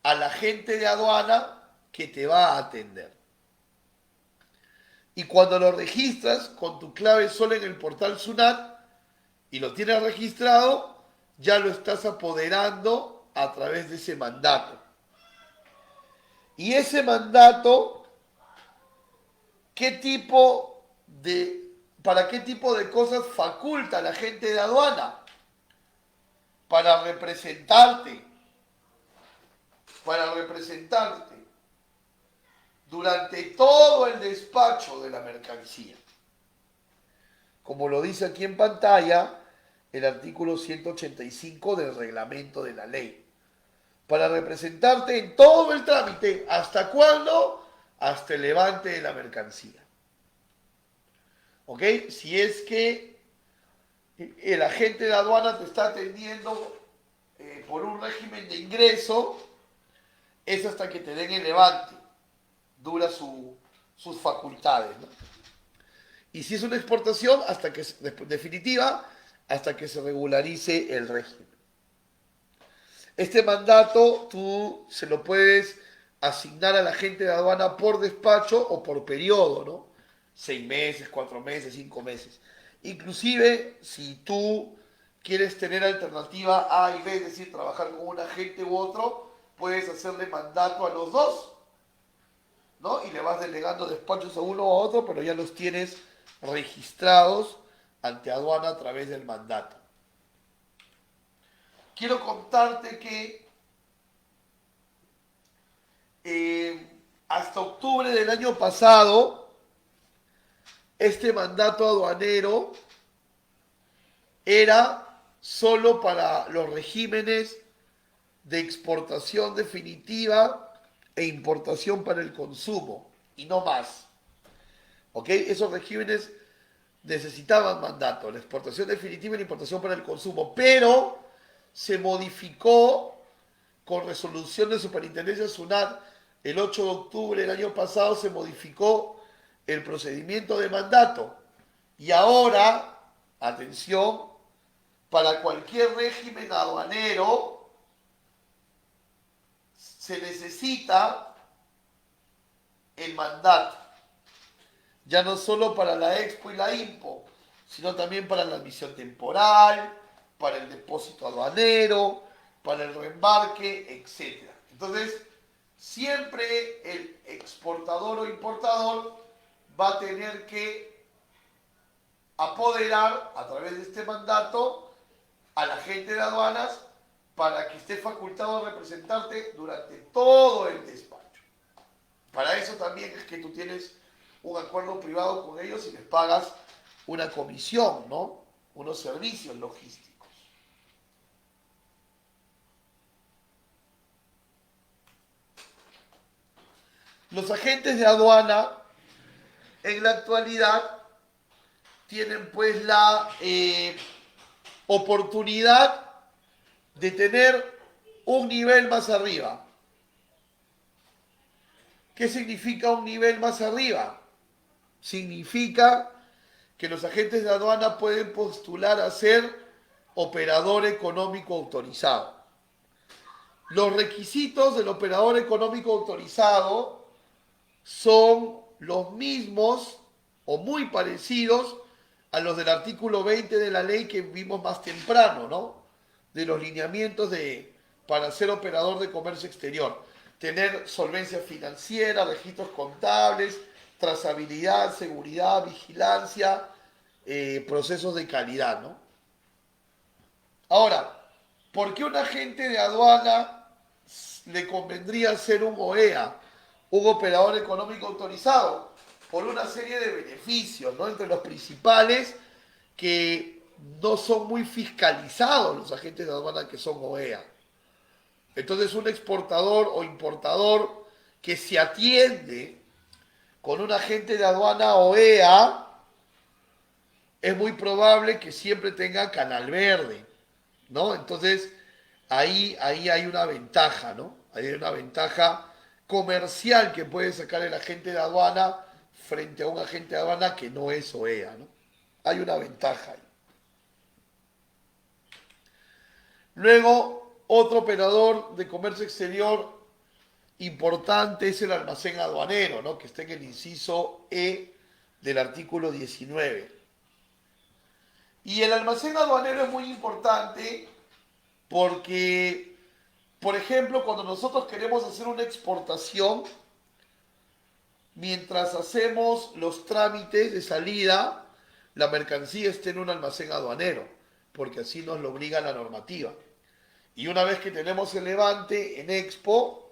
al agente de aduana que te va a atender. Y cuando lo registras con tu clave SOL en el portal SUNAT y lo tienes registrado, ya lo estás apoderando a través de ese mandato. Y ese mandato, ¿para qué tipo de cosas faculta la agente de aduana? Para representarte durante todo el despacho de la mercancía. Como lo dice aquí en pantalla, el artículo 185 del reglamento de la ley. Para representarte en todo el trámite. ¿Hasta cuándo? Hasta el levante de la mercancía. ¿Ok? Si es que el agente de aduana te está atendiendo por un régimen de ingreso, es hasta que te den el levante. Dura sus facultades, ¿no? Y si es una exportación, definitiva, hasta que se regularice el régimen. Este mandato tú se lo puedes asignar al agente de aduana por despacho o por periodo, ¿no? 6 meses, 4 meses, 5 meses. Inclusive, si tú quieres tener alternativa A y B, es decir, trabajar con un agente u otro, puedes hacerle mandato a los dos, ¿no? Y le vas delegando despachos a uno o a otro, pero ya los tienes registrados ante aduana a través del mandato. Quiero contarte que hasta octubre del año pasado, este mandato aduanero era solo para los regímenes de exportación definitiva e importación para el consumo, y no más. ¿Ok? Esos regímenes necesitaban mandato, la exportación definitiva y la importación para el consumo, pero se modificó con resolución de Superintendencia SUNAT el 8 de octubre del año pasado, se modificó el procedimiento de mandato. Y ahora, atención, para cualquier régimen aduanero se necesita el mandato. Ya no solo para la Expo y la Impo, sino también para la admisión temporal, para el depósito aduanero, para el reembarque, etc. Entonces, siempre el exportador o importador va a tener que apoderar a través de este mandato al agente de aduanas para que esté facultado a representarte durante todo el despacho. Para eso también es que tú tienes un acuerdo privado con ellos y les pagas una comisión, ¿no? Unos servicios logísticos. Los agentes de aduana en la actualidad tienen pues la oportunidad de tener un nivel más arriba. ¿Qué significa un nivel más arriba? Significa que los agentes de aduana pueden postular a ser operador económico autorizado. Los requisitos del operador económico autorizado son los mismos o muy parecidos a los del artículo 20 de la ley que vimos más temprano, ¿no? De los lineamientos para ser operador de comercio exterior. tener solvencia financiera, registros contables, trazabilidad, seguridad, vigilancia, procesos de calidad, ¿no? Ahora, ¿por qué un agente de aduana le convendría ser un OEA, un operador económico autorizado? Por una serie de beneficios, ¿no? Entre los principales, que no son muy fiscalizados los agentes de aduana que son OEA. Entonces, un exportador o importador que se atiende con un agente de aduana OEA, es muy probable que siempre tenga canal verde, ¿no? Entonces, ahí hay una ventaja, ¿no? Ahí hay una ventaja comercial que puede sacar el agente de aduana frente a un agente de aduana que no es OEA, ¿no? Hay una ventaja ahí. Luego, otro operador de comercio exterior importante es el almacén aduanero, ¿no? Que está en el inciso E del artículo 19. Y el almacén aduanero es muy importante porque, por ejemplo, cuando nosotros queremos hacer una exportación, mientras hacemos los trámites de salida, la mercancía está en un almacén aduanero, porque así nos lo obliga la normativa. Y una vez que tenemos el levante en Expo,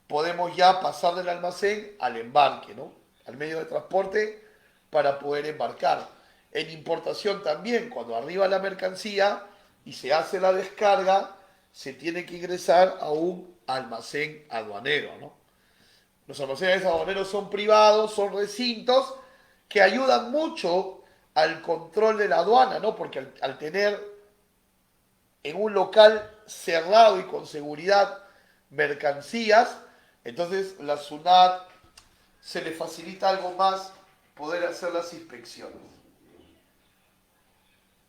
podemos ya pasar del almacén al embarque, ¿no? Al medio de transporte para poder embarcar. En importación también, cuando arriba la mercancía y se hace la descarga, se tiene que ingresar a un almacén aduanero, ¿no? Los almacenes aduaneros son privados, son recintos que ayudan mucho al control de la aduana, ¿no? Porque al tener en un local cerrado y con seguridad mercancías, entonces la SUNAT se le facilita algo más poder hacer las inspecciones.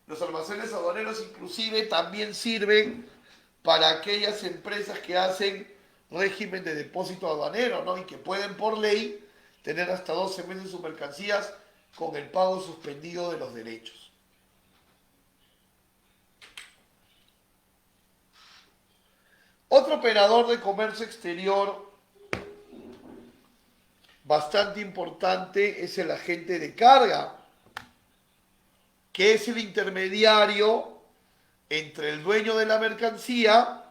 Los almacenes aduaneros inclusive también sirven para aquellas empresas que hacen régimen de depósito aduanero, ¿no? Y que pueden por ley tener hasta 12 meses sus mercancías con el pago suspendido de los derechos. Otro operador de comercio exterior bastante importante es el agente de carga, que es el intermediario entre el dueño de la mercancía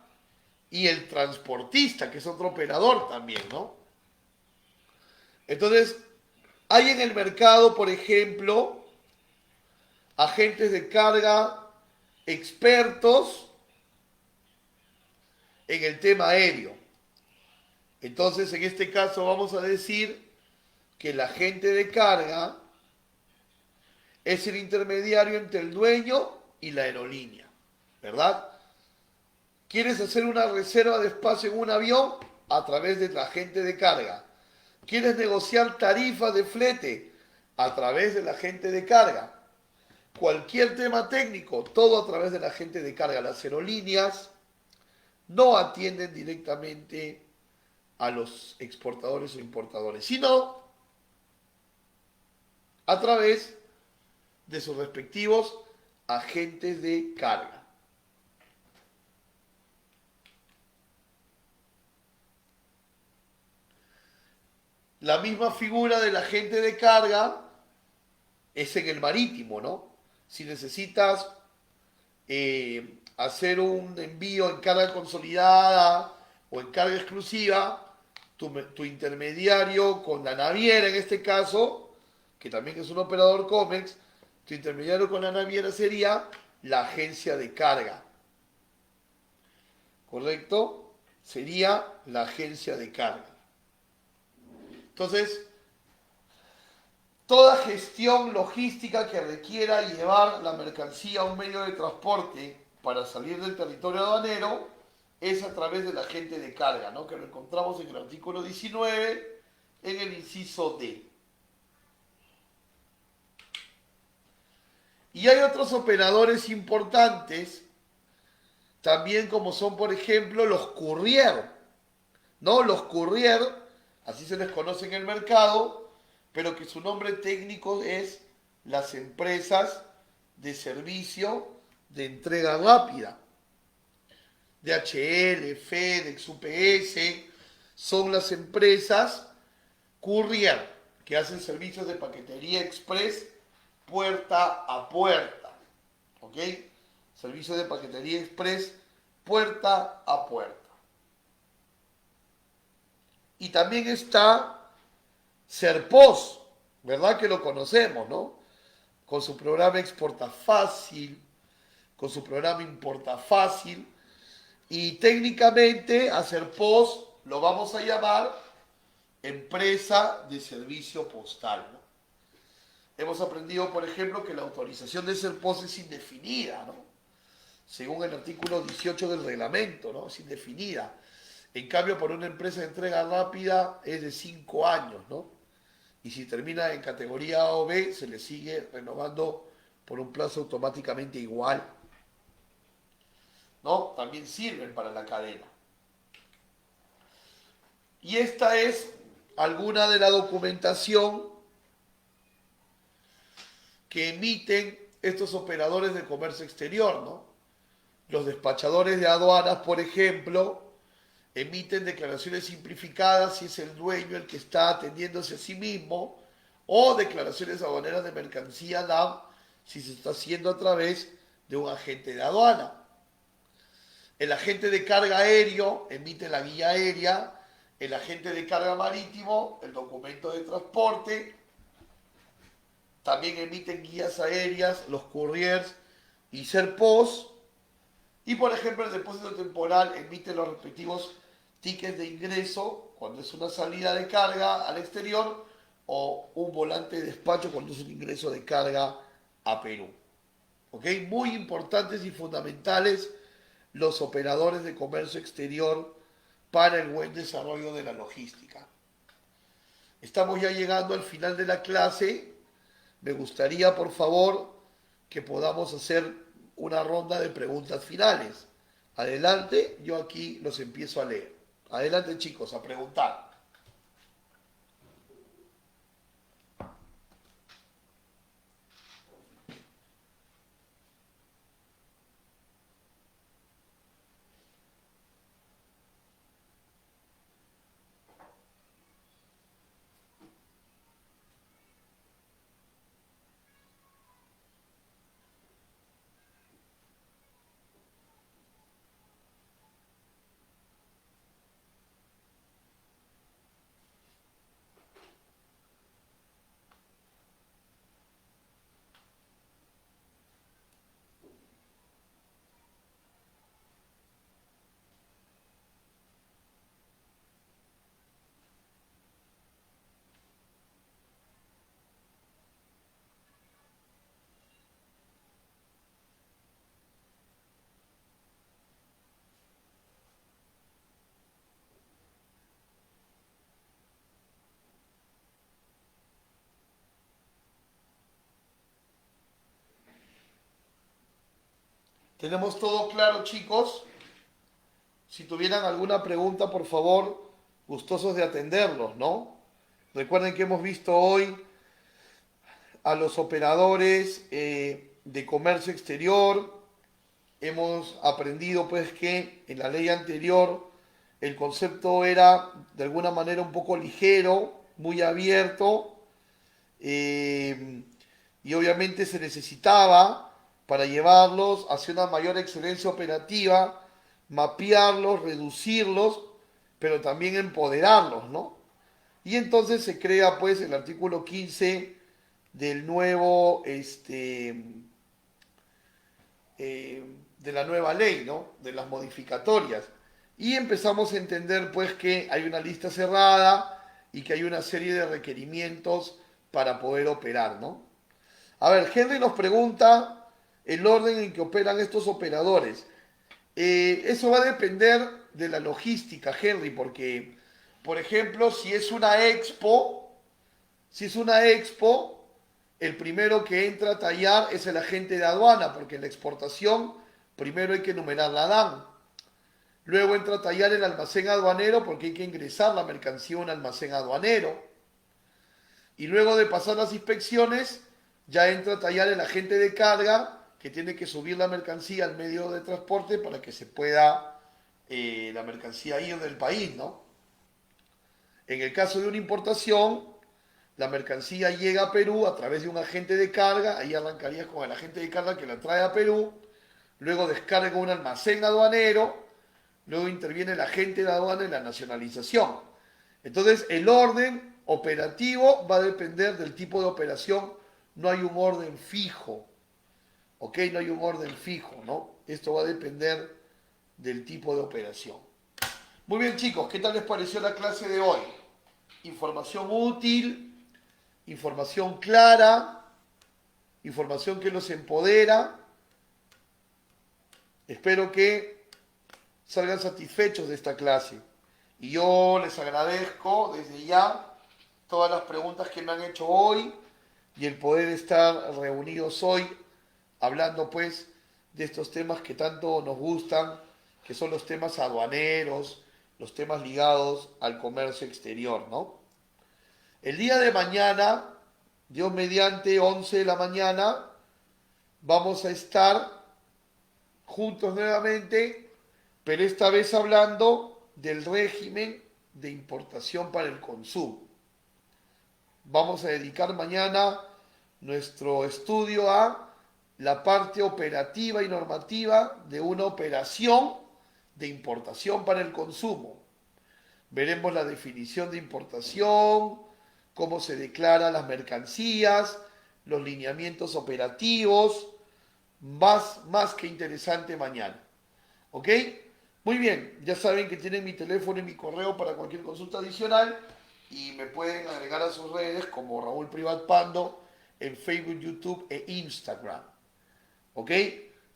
y el transportista, que es otro operador también, ¿no? Entonces, hay en el mercado, por ejemplo, agentes de carga expertos en el tema aéreo. Entonces, en este caso vamos a decir que el agente de carga es el intermediario entre el dueño y la aerolínea, ¿verdad? ¿Quieres hacer una reserva de espacio en un avión? A través del agente de carga. ¿Quieres negociar tarifas de flete? A través del agente de carga. Cualquier tema técnico, todo a través del agente de carga. Las aerolíneas no atienden directamente a los exportadores o importadores, sino a través de sus respectivos agentes de carga. La misma figura del agente de carga es en el marítimo, ¿no? Si necesitas hacer un envío en carga consolidada o en carga exclusiva, tu intermediario con la naviera en este caso, que también es un operador COMEX, tu intermediario con la naviera sería la agencia de carga. ¿Correcto? Sería la agencia de carga. Entonces, toda gestión logística que requiera llevar la mercancía a un medio de transporte para salir del territorio aduanero es a través del agente de carga, ¿no? Que lo encontramos en el artículo 19, en el inciso D. Y hay otros operadores importantes, también como son, por ejemplo, los courier, ¿no? Los courier, así se les conoce en el mercado, pero que su nombre técnico es las empresas de servicio de entrega rápida. DHL, FedEx, UPS, son las empresas courier, que hacen servicios de paquetería express puerta a puerta. ¿Ok? Servicios de paquetería express puerta a puerta. Y también está Serpos, ¿verdad? Que lo conocemos, ¿no? Con su programa Exporta Fácil, con su programa Importa Fácil. Y técnicamente a Serpos lo vamos a llamar empresa de servicio postal, ¿no? Hemos aprendido, por ejemplo, que la autorización de Serpos es indefinida, ¿no? Según el artículo 18 del reglamento, ¿no? Es indefinida. En cambio, por una empresa de entrega rápida es de 5 años, ¿no? Y si termina en categoría A o B, se le sigue renovando por un plazo automáticamente igual, ¿no? También sirven para la cadena. Y esta es alguna de la documentación que emiten estos operadores de comercio exterior, ¿no? Los despachadores de aduanas, por ejemplo, emiten declaraciones simplificadas si es el dueño el que está atendiéndose a sí mismo, o declaraciones aduaneras de mercancía DAM si se está haciendo a través de un agente de aduana. El agente de carga aéreo emite la guía aérea, el agente de carga marítimo el documento de transporte, también emiten guías aéreas, los couriers y Serpos, y por ejemplo el depósito temporal emite los respectivos tickets de ingreso cuando es una salida de carga al exterior o un volante de despacho cuando es un ingreso de carga a Perú. ¿Ok? Muy importantes y fundamentales los operadores de comercio exterior para el buen desarrollo de la logística. Estamos ya llegando al final de la clase. Me gustaría, por favor, que podamos hacer una ronda de preguntas finales. Adelante, yo aquí los empiezo a leer. Adelante, chicos, a preguntar. ¿Tenemos todo claro, chicos? Si tuvieran alguna pregunta, por favor, gustosos de atenderlos, ¿no? Recuerden que hemos visto hoy a los operadores de comercio exterior. Hemos aprendido pues que en la ley anterior el concepto era de alguna manera un poco ligero, muy abierto, eh, y obviamente se necesitaba para llevarlos hacia una mayor excelencia operativa, mapearlos, reducirlos, pero también empoderarlos, ¿no? Y entonces se crea pues el artículo 15 del nuevo, de la nueva ley, ¿no? De las modificatorias. Y empezamos a entender pues que hay una lista cerrada y que hay una serie de requerimientos para poder operar, ¿no? A ver, Henry nos pregunta el orden en que operan estos operadores. Eso va a depender de la logística, Henry, porque, por ejemplo, si es una expo, el primero que entra a tallar es el agente de aduana, porque en la exportación primero hay que numerar la DAN. Luego entra a tallar el almacén aduanero porque hay que ingresar la mercancía a un almacén aduanero. Y luego de pasar las inspecciones, ya entra a tallar el agente de carga que tiene que subir la mercancía al medio de transporte para que se pueda la mercancía ir del país, ¿no? En el caso de una importación, la mercancía llega a Perú a través de un agente de carga, ahí arrancarías con el agente de carga que la trae a Perú, luego descarga en un almacén aduanero, luego interviene el agente de aduana en la nacionalización. Entonces, el orden operativo va a depender del tipo de operación, no hay un orden fijo, ¿ok? No hay un orden fijo, ¿no? Esto va a depender del tipo de operación. Muy bien, chicos, ¿qué tal les pareció la clase de hoy? Información útil, información clara, información que los empodera. Espero que salgan satisfechos de esta clase. Y yo les agradezco desde ya todas las preguntas que me han hecho hoy y el poder estar reunidos hoy hablando pues de estos temas que tanto nos gustan, que son los temas aduaneros, los temas ligados al comercio exterior, ¿no? El día de mañana, Dios mediante 11 de la mañana, vamos a estar juntos nuevamente, pero esta vez hablando del régimen de importación para el consumo. Vamos a dedicar mañana nuestro estudio a la parte operativa y normativa de una operación de importación para el consumo. Veremos la definición de importación, cómo se declaran las mercancías, los lineamientos operativos, más que interesante mañana. ¿Ok? Muy bien, ya saben que tienen mi teléfono y mi correo para cualquier consulta adicional y me pueden agregar a sus redes como Raúl Privat Pando en Facebook, YouTube e Instagram. ¿Ok?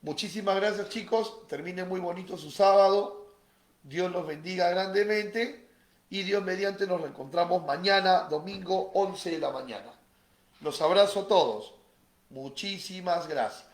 Muchísimas gracias, chicos, terminen muy bonito su sábado, Dios los bendiga grandemente y Dios mediante nos reencontramos mañana, domingo 11 de la mañana. Los abrazo a todos. Muchísimas gracias.